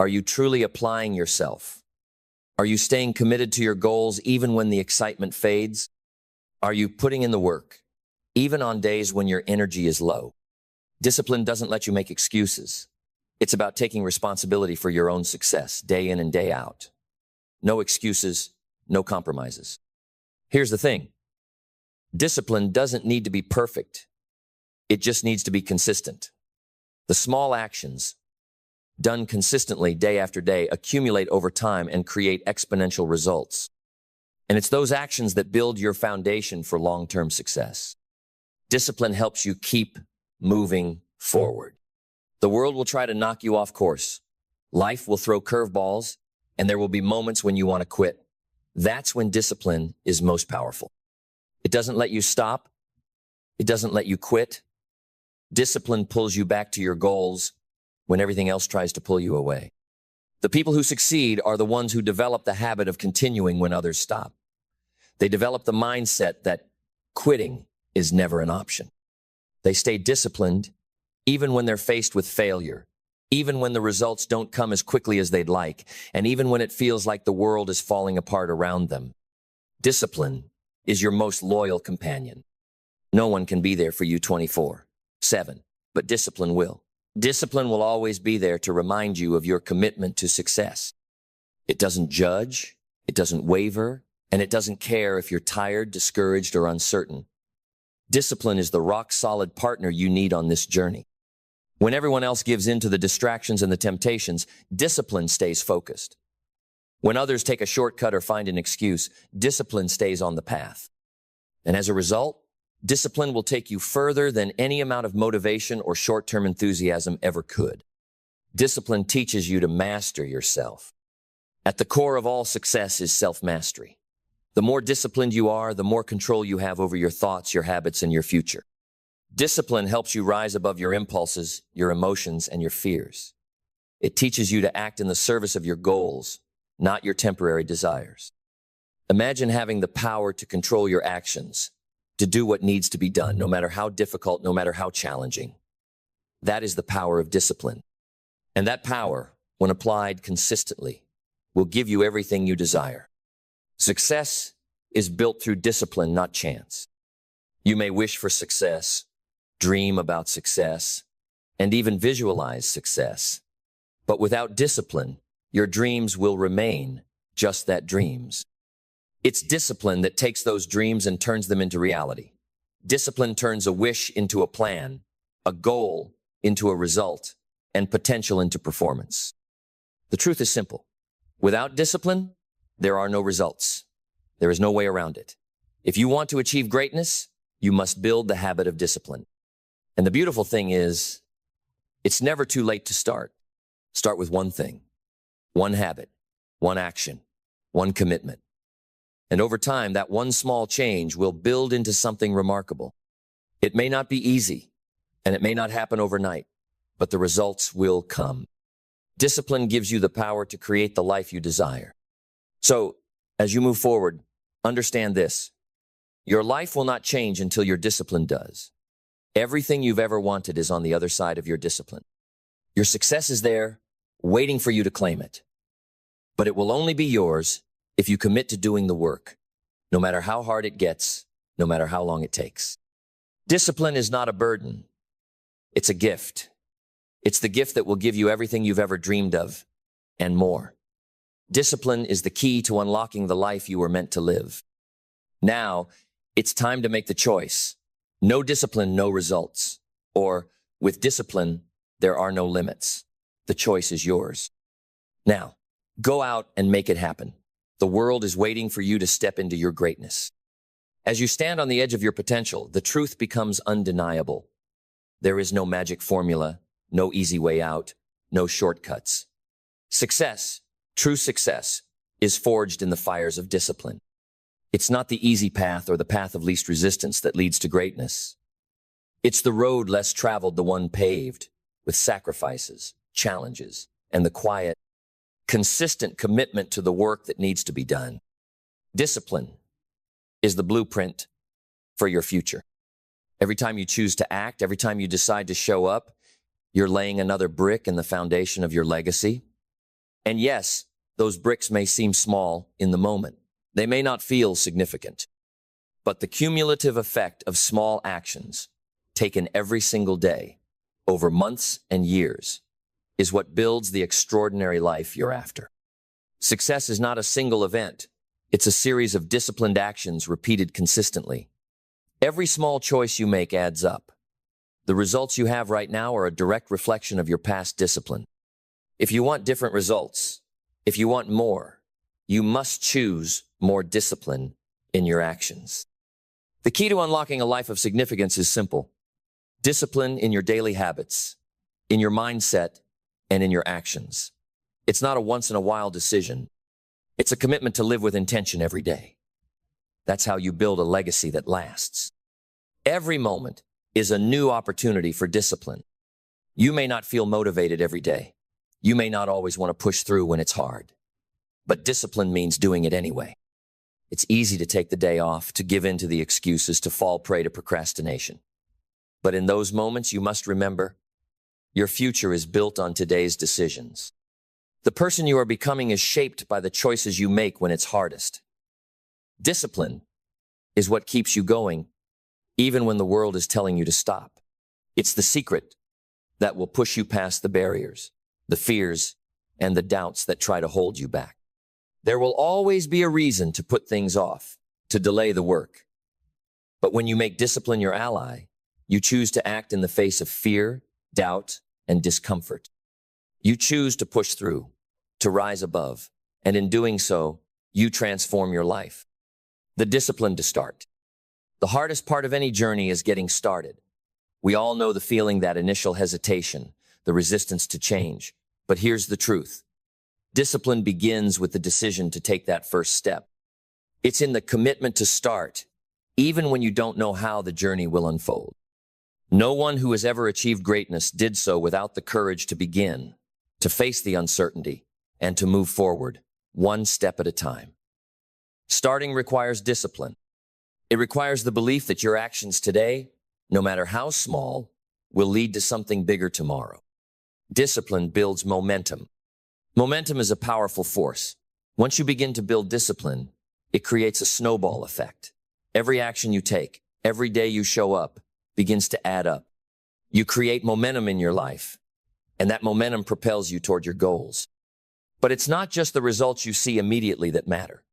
Are you truly applying yourself? Are you staying committed to your goals even when the excitement fades? Are you putting in the work, even on days when your energy is low? Discipline doesn't let you make excuses. It's about taking responsibility for your own success, day in and day out. No excuses, no compromises. Here's the thing. Discipline doesn't need to be perfect. It just needs to be consistent. The small actions, done consistently day after day, accumulate over time and create exponential results. And it's those actions that build your foundation for long-term success. Discipline helps you keep moving forward. The world will try to knock you off course. Life will throw curveballs, and there will be moments when you want to quit. That's when discipline is most powerful. It doesn't let you stop. It doesn't let you quit. Discipline pulls you back to your goals when everything else tries to pull you away. The people who succeed are the ones who develop the habit of continuing when others stop. They develop the mindset that quitting is never an option. They stay disciplined even when they're faced with failure, even when the results don't come as quickly as they'd like, and even when it feels like the world is falling apart around them. Discipline is your most loyal companion. No one can be there for you 24/7, but discipline will. Discipline will always be there to remind you of your commitment to success. It doesn't judge, it doesn't waver, and it doesn't care if you're tired, discouraged, or uncertain. Discipline is the rock-solid partner you need on this journey. When everyone else gives in to the distractions and the temptations, discipline stays focused. When others take a shortcut or find an excuse, discipline stays on the path. And as a result, discipline will take you further than any amount of motivation or short-term enthusiasm ever could. Discipline teaches you to master yourself. At the core of all success is self-mastery. The more disciplined you are, the more control you have over your thoughts, your habits, and your future. Discipline helps you rise above your impulses, your emotions, and your fears. It teaches you to act in the service of your goals, not your temporary desires. Imagine having the power to control your actions, to do what needs to be done, no matter how difficult, no matter how challenging. That is the power of discipline. And that power, when applied consistently, will give you everything you desire. Success is built through discipline, not chance. You may wish for success, dream about success, and even visualize success. But without discipline, your dreams will remain just that, dreams. It's discipline that takes those dreams and turns them into reality. Discipline turns a wish into a plan, a goal into a result, and potential into performance. The truth is simple. Without discipline, there are no results. There is no way around it. If you want to achieve greatness, you must build the habit of discipline. And the beautiful thing is, it's never too late to start. Start with one thing, one habit, one action, one commitment. And over time, that one small change will build into something remarkable. It may not be easy, and it may not happen overnight, but the results will come. Discipline gives you the power to create the life you desire. So, as you move forward, understand this. Your life will not change until your discipline does. Everything you've ever wanted is on the other side of your discipline. Your success is there, waiting for you to claim it. But it will only be yours if you commit to doing the work, no matter how hard it gets, no matter how long it takes. Discipline is not a burden. It's a gift. It's the gift that will give you everything you've ever dreamed of, and more. Discipline is the key to unlocking the life you were meant to live. Now, it's time to make the choice. No discipline, no results. Or, with discipline, there are no limits. The choice is yours. Now, go out and make it happen. The world is waiting for you to step into your greatness. As you stand on the edge of your potential, the truth becomes undeniable. There is no magic formula, no easy way out, no shortcuts. Success, true success, is forged in the fires of discipline. It's not the easy path or the path of least resistance that leads to greatness. It's the road less traveled, the one paved with sacrifices, challenges, and the quiet, consistent commitment to the work that needs to be done. Discipline is the blueprint for your future. Every time you choose to act, every time you decide to show up, you're laying another brick in the foundation of your legacy. And yes, those bricks may seem small in the moment. They may not feel significant. But the cumulative effect of small actions, taken every single day, over months and years, is what builds the extraordinary life you're after. Success is not a single event. It's a series of disciplined actions repeated consistently. Every small choice you make adds up. The results you have right now are a direct reflection of your past discipline. If you want different results, if you want more, you must choose more discipline in your actions. The key to unlocking a life of significance is simple. Discipline in your daily habits, in your mindset, and in your actions. It's not a once-in-a-while decision. It's a commitment to live with intention every day. That's how you build a legacy that lasts. Every moment is a new opportunity for discipline. You may not feel motivated every day. You may not always want to push through when it's hard. But discipline means doing it anyway. It's easy to take the day off, to give in to the excuses, to fall prey to procrastination. But in those moments, you must remember, your future is built on today's decisions. The person you are becoming is shaped by the choices you make when it's hardest. Discipline is what keeps you going, even when the world is telling you to stop. It's the secret that will push you past the barriers, the fears, and the doubts that try to hold you back. There will always be a reason to put things off, to delay the work. But when you make discipline your ally, you choose to act in the face of fear, doubt, and discomfort. You choose to push through, to rise above, and in doing so, you transform your life. The discipline to start. The hardest part of any journey is getting started. We all know the feeling, that initial hesitation, the resistance to change. But here's the truth. Discipline begins with the decision to take that first step. It's in the commitment to start, even when you don't know how the journey will unfold. No one who has ever achieved greatness did so without the courage to begin, to face the uncertainty, and to move forward, one step at a time. Starting requires discipline. It requires the belief that your actions today, no matter how small, will lead to something bigger tomorrow. Discipline builds momentum. Momentum is a powerful force. Once you begin to build discipline, it creates a snowball effect. Every action you take, every day you show up, begins to add up. You create momentum in your life, and that momentum propels you toward your goals. But it's not just the results you see immediately that matter.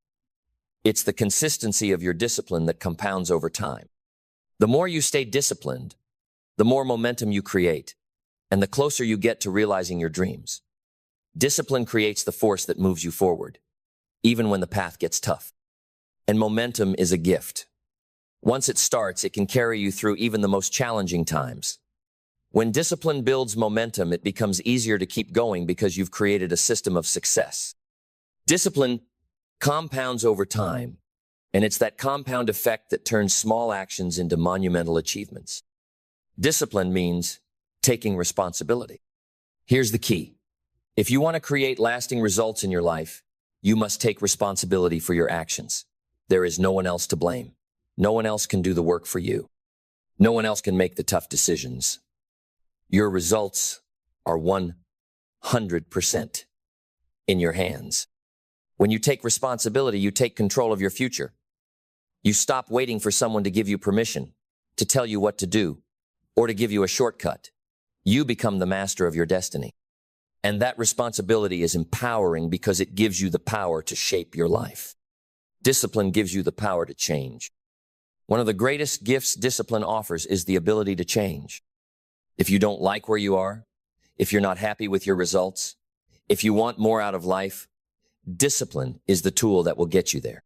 It's the consistency of your discipline that compounds over time. The more you stay disciplined, the more momentum you create, and the closer you get to realizing your dreams. Discipline creates the force that moves you forward, even when the path gets tough. And momentum is a gift. Once it starts, it can carry you through even the most challenging times. When discipline builds momentum, it becomes easier to keep going because you've created a system of success. Discipline compounds over time, and it's that compound effect that turns small actions into monumental achievements. Discipline means taking responsibility. Here's the key. If you want to create lasting results in your life, you must take responsibility for your actions. There is no one else to blame. No one else can do the work for you. No one else can make the tough decisions. Your results are 100% in your hands. When you take responsibility, you take control of your future. You stop waiting for someone to give you permission, to tell you what to do, or to give you a shortcut. You become the master of your destiny. And that responsibility is empowering because it gives you the power to shape your life. Discipline gives you the power to change. One of the greatest gifts discipline offers is the ability to change. If you don't like where you are, if you're not happy with your results, if you want more out of life, discipline is the tool that will get you there.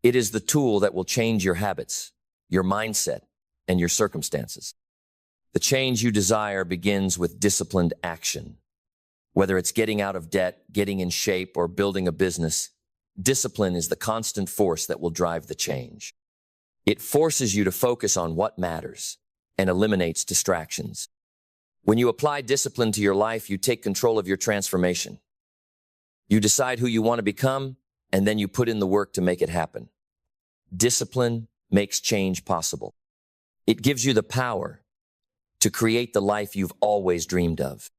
It is the tool that will change your habits, your mindset, and your circumstances. The change you desire begins with disciplined action. Whether it's getting out of debt, getting in shape, or building a business, discipline is the constant force that will drive the change. It forces you to focus on what matters and eliminates distractions. When you apply discipline to your life, you take control of your transformation. You decide who you want to become, and then you put in the work to make it happen. Discipline makes change possible. It gives you the power to create the life you've always dreamed of.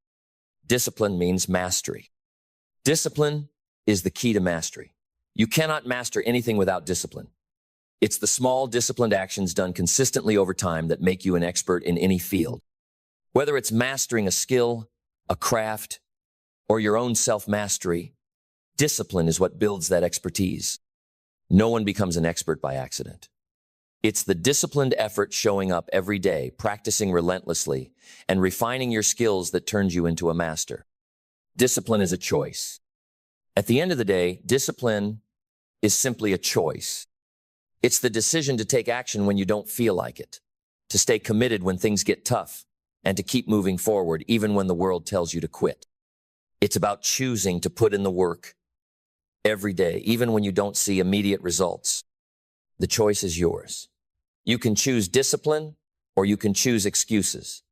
Discipline means mastery. Discipline is the key to mastery. You cannot master anything without discipline. It's the small, disciplined actions done consistently over time that make you an expert in any field. Whether it's mastering a skill, a craft, or your own self-mastery, discipline is what builds that expertise. No one becomes an expert by accident. It's the disciplined effort showing up every day, practicing relentlessly, and refining your skills that turns you into a master. Discipline is a choice. At the end of the day, discipline is simply a choice. It's the decision to take action when you don't feel like it, to stay committed when things get tough, and to keep moving forward even when the world tells you to quit. It's about choosing to put in the work every day, even when you don't see immediate results. The choice is yours. You can choose discipline, or you can choose excuses.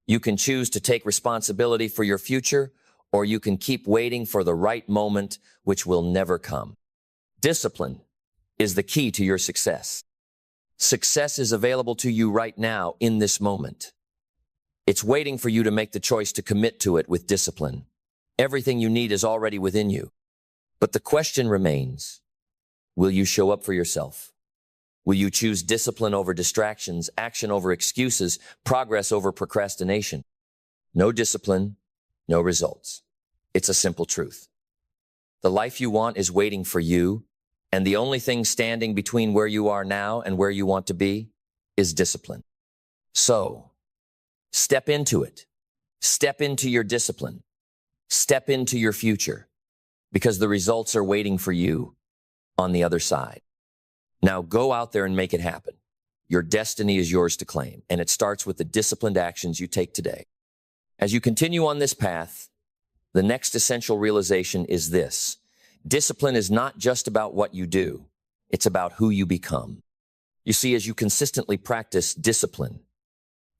You can choose to take responsibility for your future, or you can keep waiting for the right moment, which will never come. Discipline is the key to your success. Success is available to you right now in this moment. It's waiting for you to make the choice to commit to it with discipline. Everything you need is already within you. But the question remains, will you show up for yourself? Will you choose discipline over distractions, action over excuses, progress over procrastination? No discipline, no results. It's a simple truth. The life you want is waiting for you, and the only thing standing between where you are now and where you want to be is discipline. So, step into it. Step into your discipline. Step into your future, because the results are waiting for you on the other side. Now go out there and make it happen. Your destiny is yours to claim, and it starts with the disciplined actions you take today. As you continue on this path, the next essential realization is this: discipline is not just about what you do, it's about who you become. You see, as you consistently practice discipline,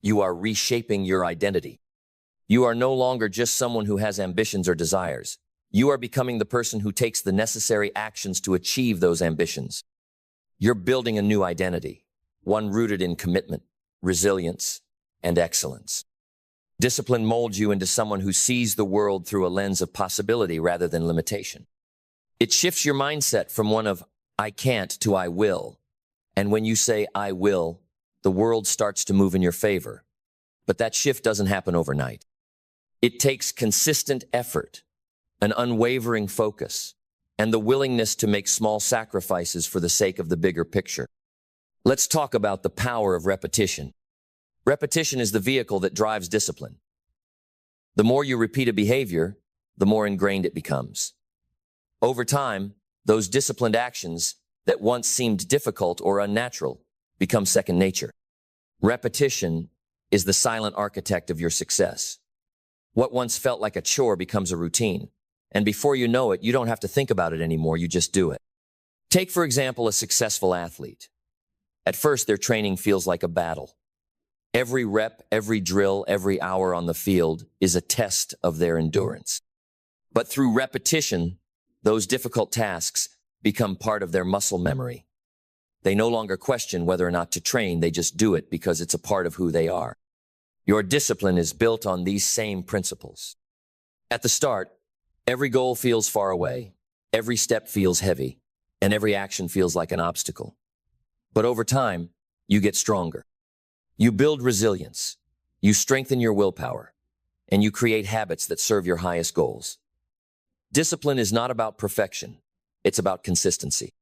you are reshaping your identity. You are no longer just someone who has ambitions or desires. You are becoming the person who takes the necessary actions to achieve those ambitions. You're building a new identity, one rooted in commitment, resilience, and excellence. Discipline molds you into someone who sees the world through a lens of possibility rather than limitation. It shifts your mindset from one of "I can't" to "I will." And when you say "I will," the world starts to move in your favor. But that shift doesn't happen overnight. It takes consistent effort, an unwavering focus, and the willingness to make small sacrifices for the sake of the bigger picture. Let's talk about the power of repetition. Repetition is the vehicle that drives discipline. The more you repeat a behavior, the more ingrained it becomes. Over time, those disciplined actions that once seemed difficult or unnatural become second nature. Repetition is the silent architect of your success. What once felt like a chore becomes a routine, and before you know it, you don't have to think about it anymore, you just do it. Take, for example, a successful athlete. At first, their training feels like a battle. Every rep, every drill, every hour on the field is a test of their endurance. But through repetition, those difficult tasks become part of their muscle memory. They no longer question whether or not to train, they just do it because it's a part of who they are. Your discipline is built on these same principles. At the start, every goal feels far away, every step feels heavy, and every action feels like an obstacle. But over time, you get stronger. You build resilience, you strengthen your willpower, and you create habits that serve your highest goals. Discipline is not about perfection, it's about consistency.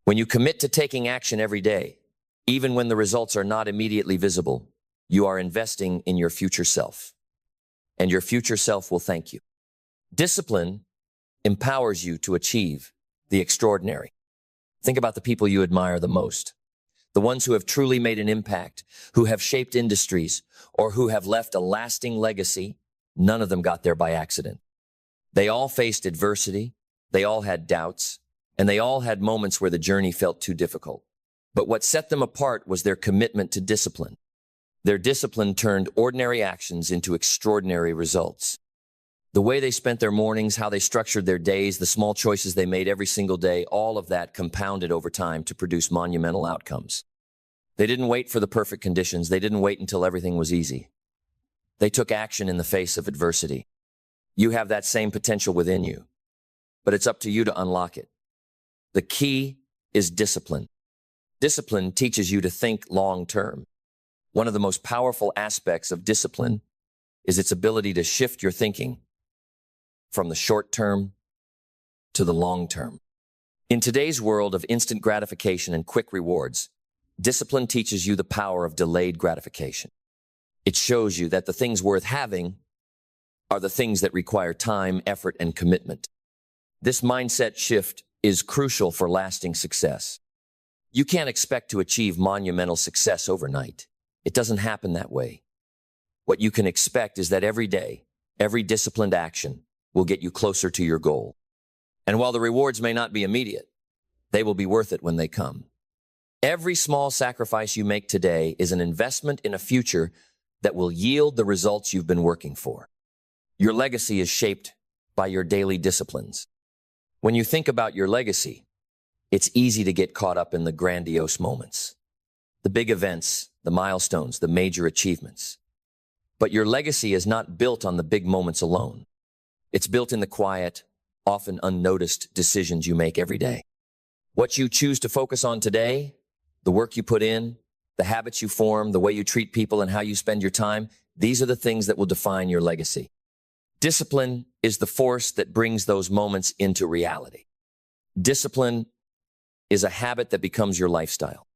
When you commit to taking action every day, even when the results are not immediately visible, you are investing in your future self, and your future self will thank you. Discipline empowers you to achieve the extraordinary. Think about the people you admire the most, the ones who have truly made an impact, who have shaped industries, or who have left a lasting legacy. None of them got there by accident. They all faced adversity, they all had doubts, and they all had moments where the journey felt too difficult. But what set them apart was their commitment to discipline. Their discipline turned ordinary actions into extraordinary results. The way they spent their mornings, how they structured their days, the small choices they made every single day, all of that compounded over time to produce monumental outcomes. They didn't wait for the perfect conditions. They didn't wait until everything was easy. They took action in the face of adversity. You have that same potential within you, but it's up to you to unlock it. The key is discipline. Discipline teaches you to think long-term. One of the most powerful aspects of discipline is its ability to shift your thinking from the short term to the long term. In today's world of instant gratification and quick rewards, discipline teaches you the power of delayed gratification. It shows you that the things worth having are the things that require time, effort, and commitment. This mindset shift is crucial for lasting success. You can't expect to achieve monumental success overnight. It doesn't happen that way. What you can expect is that every day, every disciplined action will get you closer to your goal. And while the rewards may not be immediate, they will be worth it when they come. Every small sacrifice you make today is an investment in a future that will yield the results you've been working for. Your legacy is shaped by your daily disciplines. When you think about your legacy, it's easy to get caught up in the grandiose moments, the big events, the milestones, the major achievements. But your legacy is not built on the big moments alone. It's built in the quiet, often unnoticed decisions you make every day. What you choose to focus on today, the work you put in, the habits you form, the way you treat people, and how you spend your time, these are the things that will define your legacy. Discipline is the force that brings those moments into reality. Discipline is a habit that becomes your lifestyle.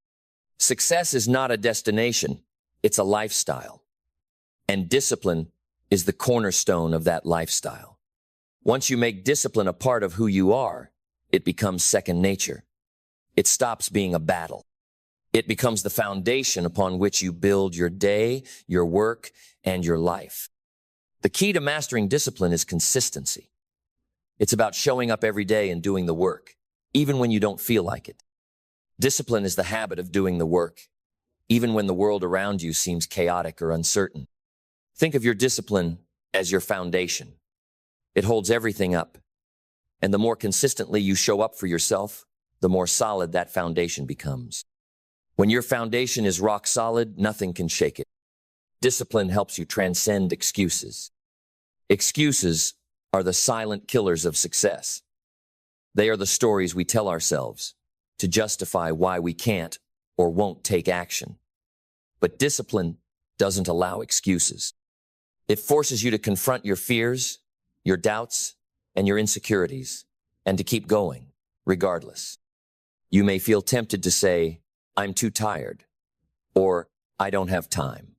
Success is not a destination, it's a lifestyle. And discipline is the cornerstone of that lifestyle. Once you make discipline a part of who you are, it becomes second nature. It stops being a battle. It becomes the foundation upon which you build your day, your work, and your life. The key to mastering discipline is consistency. It's about showing up every day and doing the work, even when you don't feel like it. Discipline is the habit of doing the work, even when the world around you seems chaotic or uncertain. Think of your discipline as your foundation. It holds everything up. And the more consistently you show up for yourself, the more solid that foundation becomes. When your foundation is rock solid, nothing can shake it. Discipline helps you transcend excuses. Excuses are the silent killers of success. They are the stories we tell ourselves to justify why we can't or won't take action. But discipline doesn't allow excuses. It forces you to confront your fears, your doubts, and your insecurities, and to keep going, regardless. You may feel tempted to say, "I'm too tired," or "I don't have time."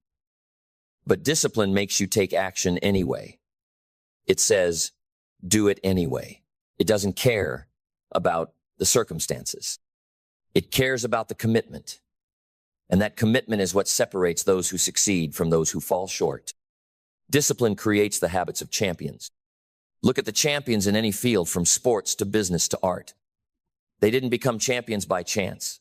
But discipline makes you take action anyway. It says, do it anyway. It doesn't care about the circumstances. It cares about the commitment. And that commitment is what separates those who succeed from those who fall short. Discipline creates the habits of champions. Look at the champions in any field, from sports to business to art. They didn't become champions by chance.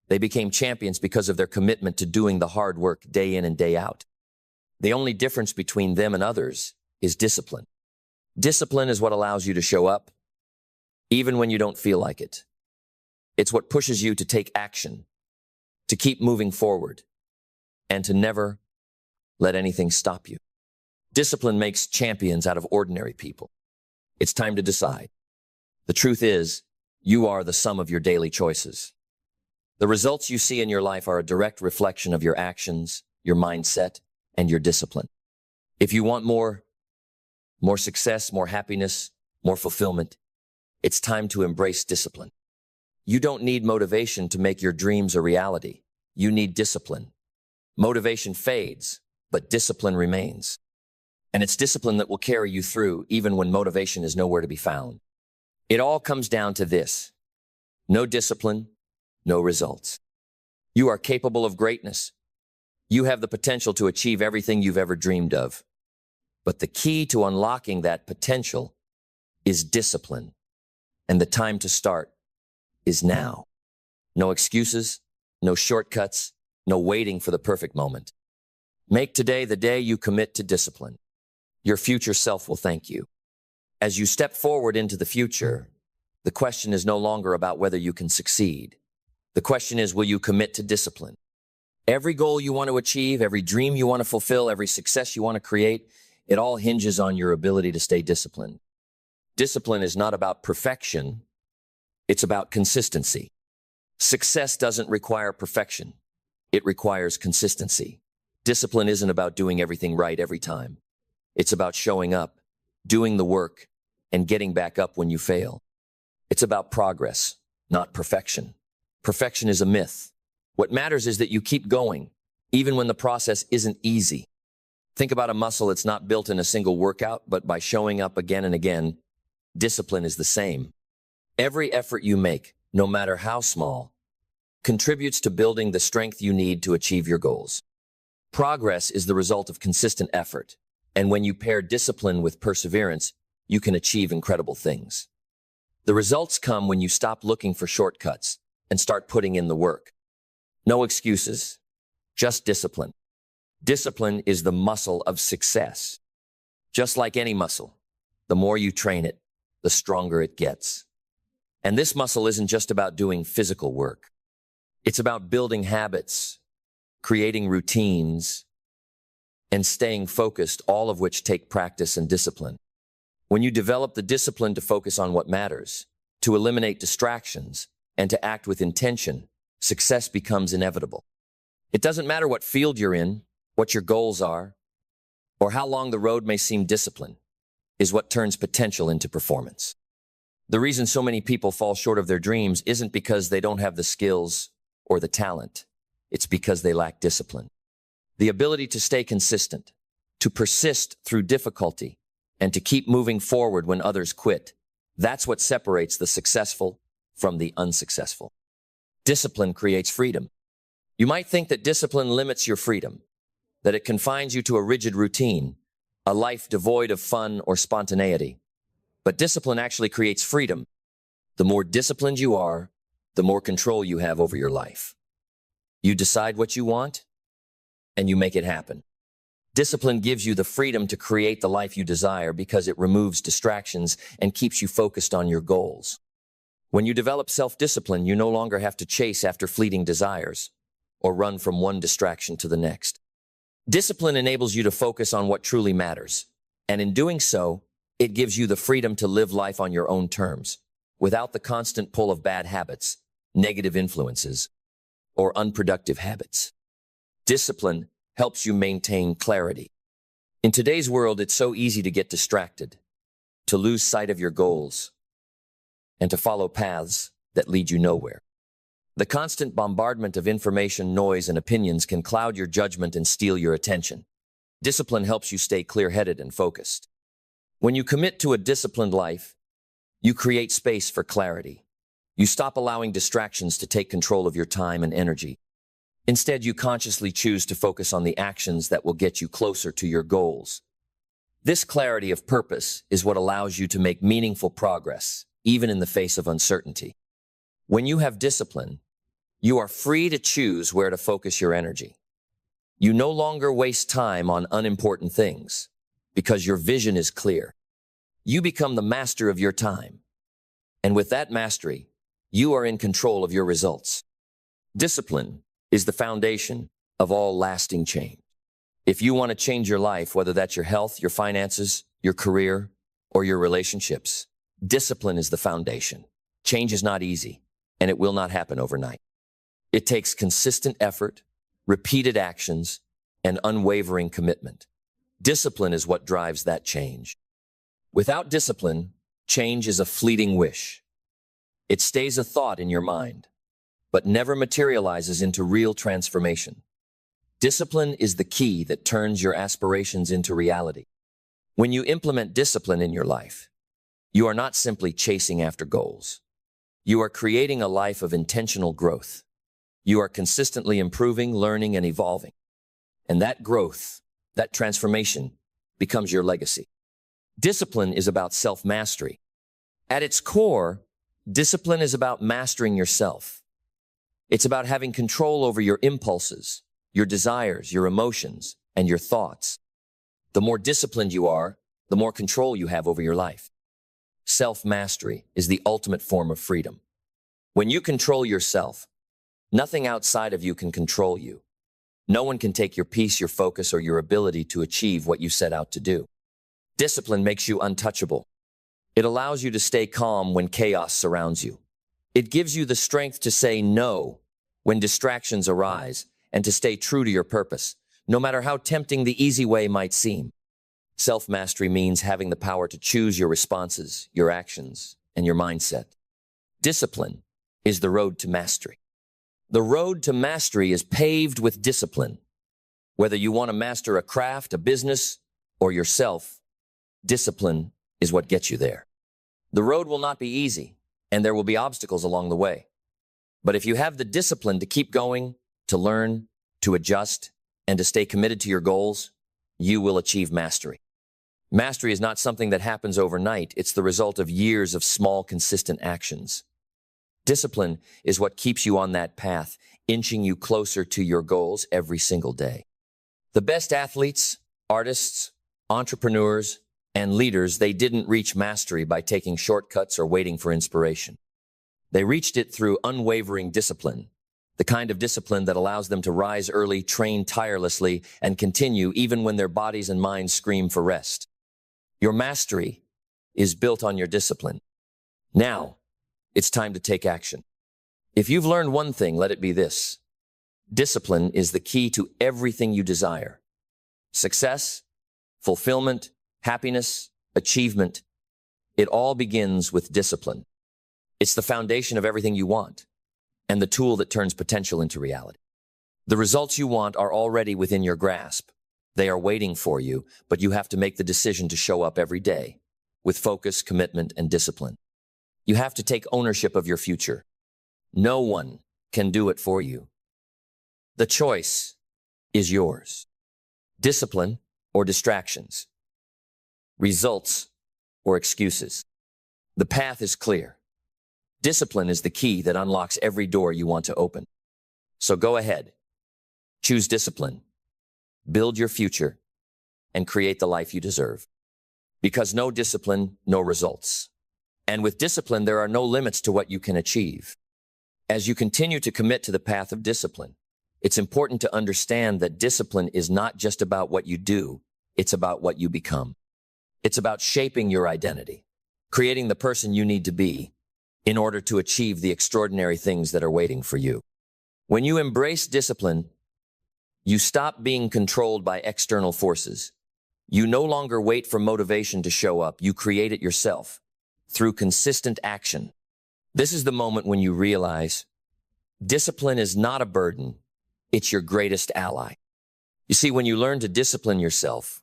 They became champions because of their commitment to doing the hard work day in and day out. The only difference between them and others is discipline. Discipline is what allows you to show up, even when you don't feel like it. It's what pushes you to take action, to keep moving forward, and to never let anything stop you. Discipline makes champions out of ordinary people. It's time to decide. The truth is, you are the sum of your daily choices. The results you see in your life are a direct reflection of your actions, your mindset, and your discipline. If you want more success, more happiness, more fulfillment, it's time to embrace discipline. You don't need motivation to make your dreams a reality. You need discipline. Motivation fades, but discipline remains. And it's discipline that will carry you through even when motivation is nowhere to be found. It all comes down to this: no discipline, no results. You are capable of greatness. You have the potential to achieve everything you've ever dreamed of. But the key to unlocking that potential is discipline. And the time to start is now. No excuses, no shortcuts, no waiting for the perfect moment. Make today the day you commit to discipline. Your future self will thank you. As you step forward into the future, the question is no longer about whether you can succeed. The question is, will you commit to discipline? Every goal you want to achieve, every dream you want to fulfill, every success you want to create, it all hinges on your ability to stay disciplined. Discipline is not about perfection. It's about consistency. Success doesn't require perfection. It requires consistency. Discipline isn't about doing everything right every time. It's about showing up, doing the work, and getting back up when you fail. It's about progress, not perfection. Perfection is a myth. What matters is that you keep going, even when the process isn't easy. Think about a muscle that's not built in a single workout, but by showing up again and again. Discipline is the same. Every effort you make, no matter how small, contributes to building the strength you need to achieve your goals. Progress is the result of consistent effort, and when you pair discipline with perseverance, you can achieve incredible things. The results come when you stop looking for shortcuts and start putting in the work. No excuses, just discipline. Discipline is the muscle of success. Just like any muscle, the more you train it, the stronger it gets. And this muscle isn't just about doing physical work. It's about building habits, creating routines, and staying focused, all of which take practice and discipline. When you develop the discipline to focus on what matters, to eliminate distractions, and to act with intention, success becomes inevitable. It doesn't matter what field you're in, what your goals are, or how long the road may seem. Discipline is what turns potential into performance. The reason so many people fall short of their dreams isn't because they don't have the skills or the talent. It's because they lack discipline. The ability to stay consistent, to persist through difficulty, and to keep moving forward when others quit. That's what separates the successful from the unsuccessful. Discipline creates freedom. You might think that discipline limits your freedom, that it confines you to a rigid routine, a life devoid of fun or spontaneity. But discipline actually creates freedom. The more disciplined you are, the more control you have over your life. You decide what you want, and you make it happen. Discipline gives you the freedom to create the life you desire because it removes distractions and keeps you focused on your goals. When you develop self-discipline, you no longer have to chase after fleeting desires or run from one distraction to the next. Discipline enables you to focus on what truly matters, and in doing so, it gives you the freedom to live life on your own terms, without the constant pull of bad habits, negative influences, or unproductive habits. Discipline helps you maintain clarity. In today's world, it's so easy to get distracted, to lose sight of your goals, and to follow paths that lead you nowhere. The constant bombardment of information, noise, and opinions can cloud your judgment and steal your attention. Discipline helps you stay clear-headed and focused. When you commit to a disciplined life, you create space for clarity. You stop allowing distractions to take control of your time and energy. Instead, you consciously choose to focus on the actions that will get you closer to your goals. This clarity of purpose is what allows you to make meaningful progress, even in the face of uncertainty. When you have discipline, you are free to choose where to focus your energy. You no longer waste time on unimportant things because your vision is clear. You become the master of your time. And with that mastery, you are in control of your results. Discipline is the foundation of all lasting change. If you want to change your life, whether that's your health, your finances, your career, or your relationships, discipline is the foundation. Change is not easy, and it will not happen overnight. It takes consistent effort, repeated actions, and unwavering commitment. Discipline is what drives that change. Without discipline, change is a fleeting wish. It stays a thought in your mind, but never materializes into real transformation. Discipline is the key that turns your aspirations into reality. When you implement discipline in your life, you are not simply chasing after goals. You are creating a life of intentional growth. You are consistently improving, learning, and evolving. And that growth, that transformation, becomes your legacy. Discipline is about self-mastery. At its core, discipline is about mastering yourself. It's about having control over your impulses, your desires, your emotions, and your thoughts. The more disciplined you are, the more control you have over your life. Self-mastery is the ultimate form of freedom. When you control yourself, nothing outside of you can control you. No one can take your peace, your focus, or your ability to achieve what you set out to do. Discipline makes you untouchable. It allows you to stay calm when chaos surrounds you. It gives you the strength to say no when distractions arise and to stay true to your purpose, no matter how tempting the easy way might seem. Self-mastery means having the power to choose your responses, your actions, and your mindset. Discipline is the road to mastery. The road to mastery is paved with discipline. Whether you want to master a craft, a business, or yourself, discipline is what gets you there. The road will not be easy, and there will be obstacles along the way. But if you have the discipline to keep going, to learn, to adjust, and to stay committed to your goals, you will achieve mastery. Mastery is not something that happens overnight. It's the result of years of small, consistent actions. Discipline is what keeps you on that path, inching you closer to your goals every single day. The best athletes, artists, entrepreneurs, and leaders, they didn't reach mastery by taking shortcuts or waiting for inspiration. They reached it through unwavering discipline, the kind of discipline that allows them to rise early, train tirelessly, and continue even when their bodies and minds scream for rest. Your mastery is built on your discipline. Now, it's time to take action. If you've learned one thing, let it be this. Discipline is the key to everything you desire. Success, fulfillment, happiness, achievement, it all begins with discipline. It's the foundation of everything you want and the tool that turns potential into reality. The results you want are already within your grasp. They are waiting for you, but you have to make the decision to show up every day with focus, commitment, and discipline. You have to take ownership of your future. No one can do it for you. The choice is yours. Discipline or distractions. Results or excuses. The path is clear. Discipline is the key that unlocks every door you want to open. So go ahead. Choose discipline. Build your future and create the life you deserve. Because no discipline, no results. And with discipline, there are no limits to what you can achieve. As you continue to commit to the path of discipline, it's important to understand that discipline is not just about what you do, it's about what you become. It's about shaping your identity, creating the person you need to be in order to achieve the extraordinary things that are waiting for you. When you embrace discipline, you stop being controlled by external forces. You no longer wait for motivation to show up. You create it yourself through consistent action. This is the moment when you realize discipline is not a burden. It's your greatest ally. You see, when you learn to discipline yourself,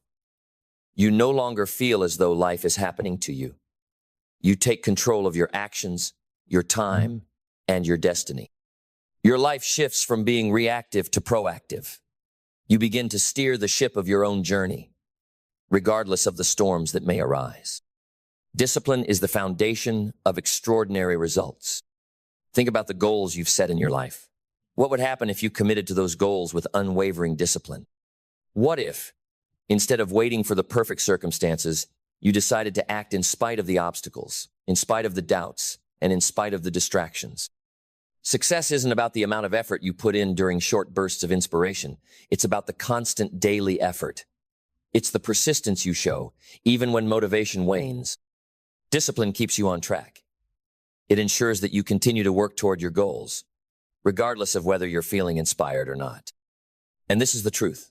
you no longer feel as though life is happening to you. You take control of your actions, your time, and your destiny. Your life shifts from being reactive to proactive. You begin to steer the ship of your own journey, regardless of the storms that may arise. Discipline is the foundation of extraordinary results. Think about the goals you've set in your life. What would happen if you committed to those goals with unwavering discipline? What if, instead of waiting for the perfect circumstances, you decided to act in spite of the obstacles, in spite of the doubts, and in spite of the distractions? Success isn't about the amount of effort you put in during short bursts of inspiration. It's about the constant daily effort. It's the persistence you show, even when motivation wanes. Discipline keeps you on track. It ensures that you continue to work toward your goals, regardless of whether you're feeling inspired or not. And this is the truth.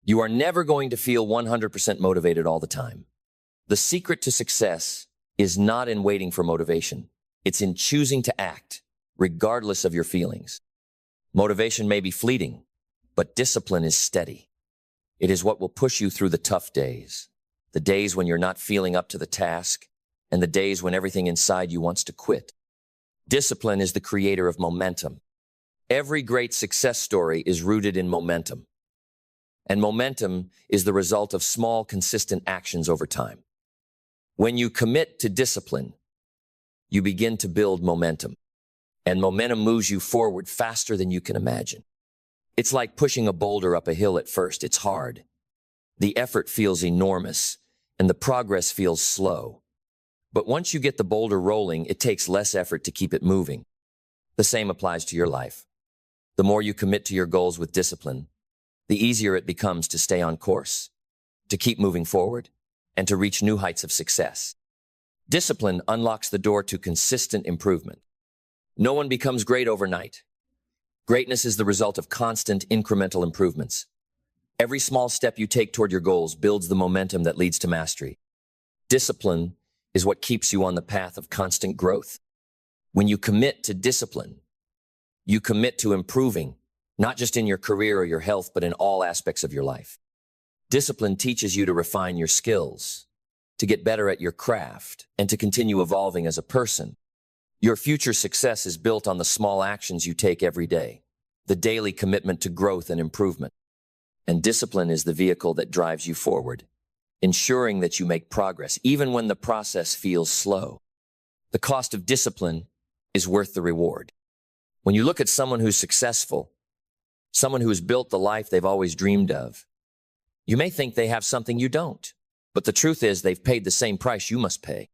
You are never going to feel 100% motivated all the time. The secret to success is not in waiting for motivation. It's in choosing to act, regardless of your feelings. Motivation may be fleeting, but discipline is steady. It is what will push you through the tough days, the days when you're not feeling up to the task, and the days when everything inside you wants to quit. Discipline is the creator of momentum. Every great success story is rooted in momentum. And momentum is the result of small, consistent actions over time. When you commit to discipline, you begin to build momentum. And momentum moves you forward faster than you can imagine. It's like pushing a boulder up a hill at first. It's hard. The effort feels enormous, and the progress feels slow. But once you get the boulder rolling, it takes less effort to keep it moving. The same applies to your life. The more you commit to your goals with discipline, the easier it becomes to stay on course, to keep moving forward, and to reach new heights of success. Discipline unlocks the door to consistent improvement. No one becomes great overnight. Greatness is the result of constant incremental improvements. Every small step you take toward your goals builds the momentum that leads to mastery. Discipline is what keeps you on the path of constant growth. When you commit to discipline, you commit to improving, not just in your career or your health, but in all aspects of your life. Discipline teaches you to refine your skills, to get better at your craft, and to continue evolving as a person. Your future success is built on the small actions you take every day, the daily commitment to growth and improvement. And discipline is the vehicle that drives you forward, ensuring that you make progress even when the process feels slow. The cost of discipline is worth the reward. When you look at someone who's successful, someone who has built the life they've always dreamed of, you may think they have something you don't, but the truth is they've paid the same price you must pay.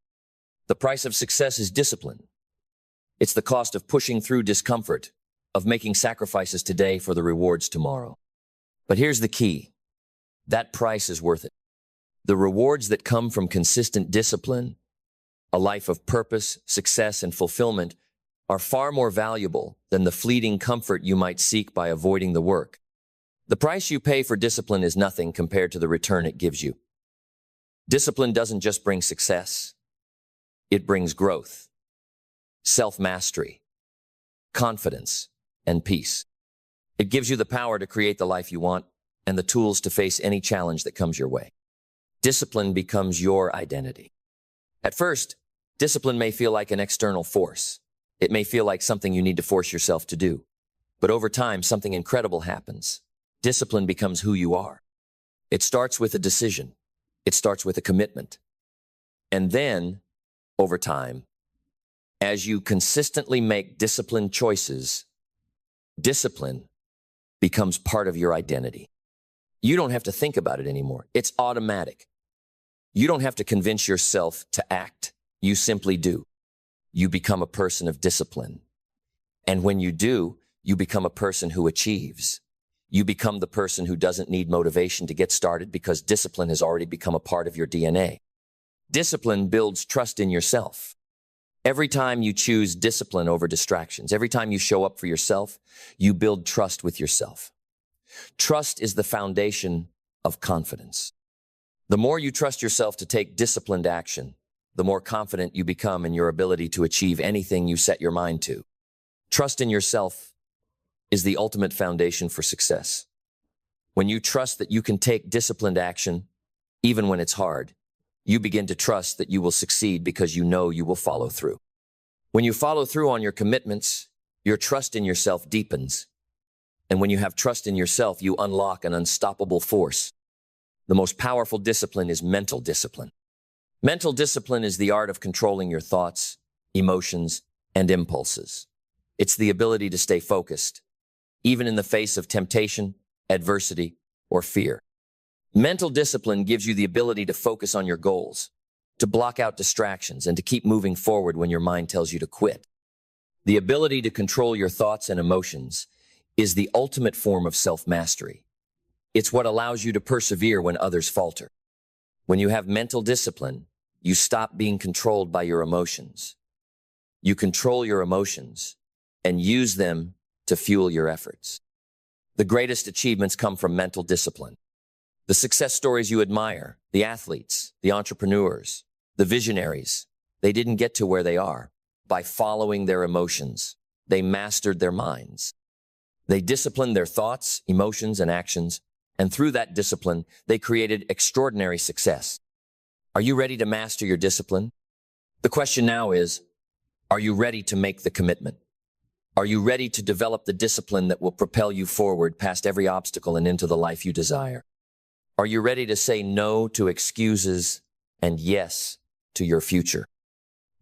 The price of success is discipline. It's the cost of pushing through discomfort, of making sacrifices today for the rewards tomorrow. But here's the key. That price is worth it. The rewards that come from consistent discipline, a life of purpose, success, and fulfillment, are far more valuable than the fleeting comfort you might seek by avoiding the work. The price you pay for discipline is nothing compared to the return it gives you. Discipline doesn't just bring success. It brings growth, self-mastery, confidence, and peace. It gives you the power to create the life you want and the tools to face any challenge that comes your way. Discipline becomes your identity. At first, discipline may feel like an external force. It may feel like something you need to force yourself to do. But over time, something incredible happens. Discipline becomes who you are. It starts with a decision. It starts with a commitment. And then, over time, as you consistently make disciplined choices, discipline becomes part of your identity. You don't have to think about it anymore. It's automatic. You don't have to convince yourself to act. You simply do. You become a person of discipline. And when you do, you become a person who achieves. You become the person who doesn't need motivation to get started because discipline has already become a part of your DNA. Discipline builds trust in yourself. Every time you choose discipline over distractions, every time you show up for yourself, you build trust with yourself. Trust is the foundation of confidence. The more you trust yourself to take disciplined action, the more confident you become in your ability to achieve anything you set your mind to. Trust in yourself is the ultimate foundation for success. When you trust that you can take disciplined action, even when it's hard, you begin to trust that you will succeed because you know you will follow through. When you follow through on your commitments, your trust in yourself deepens. And when you have trust in yourself, you unlock an unstoppable force. The most powerful discipline is mental discipline. Mental discipline is the art of controlling your thoughts, emotions, and impulses. It's the ability to stay focused, even in the face of temptation, adversity, or fear. Mental discipline gives you the ability to focus on your goals, to block out distractions, and to keep moving forward when your mind tells you to quit. The ability to control your thoughts and emotions is the ultimate form of self-mastery. It's what allows you to persevere when others falter. When you have mental discipline, you stop being controlled by your emotions. You control your emotions and use them to fuel your efforts. The greatest achievements come from mental discipline. The success stories you admire, the athletes, the entrepreneurs, the visionaries, they didn't get to where they are by following their emotions. They mastered their minds. They disciplined their thoughts, emotions, and actions, and through that discipline, they created extraordinary success. Are you ready to master your discipline? The question now is, are you ready to make the commitment? Are you ready to develop the discipline that will propel you forward past every obstacle and into the life you desire? Are you ready to say no to excuses and yes to your future?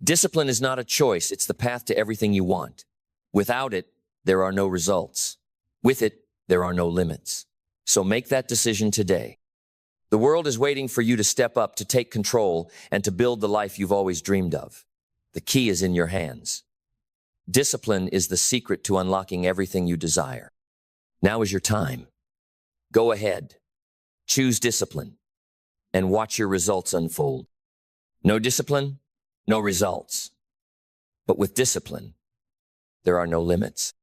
Discipline is not a choice. It's the path to everything you want. Without it, there are no results. With it, there are no limits. So make that decision today. The world is waiting for you to step up, to take control, and to build the life you've always dreamed of. The key is in your hands. Discipline is the secret to unlocking everything you desire. Now is your time. Go ahead. Choose discipline and watch your results unfold. No discipline, no results. But with discipline, there are no limits.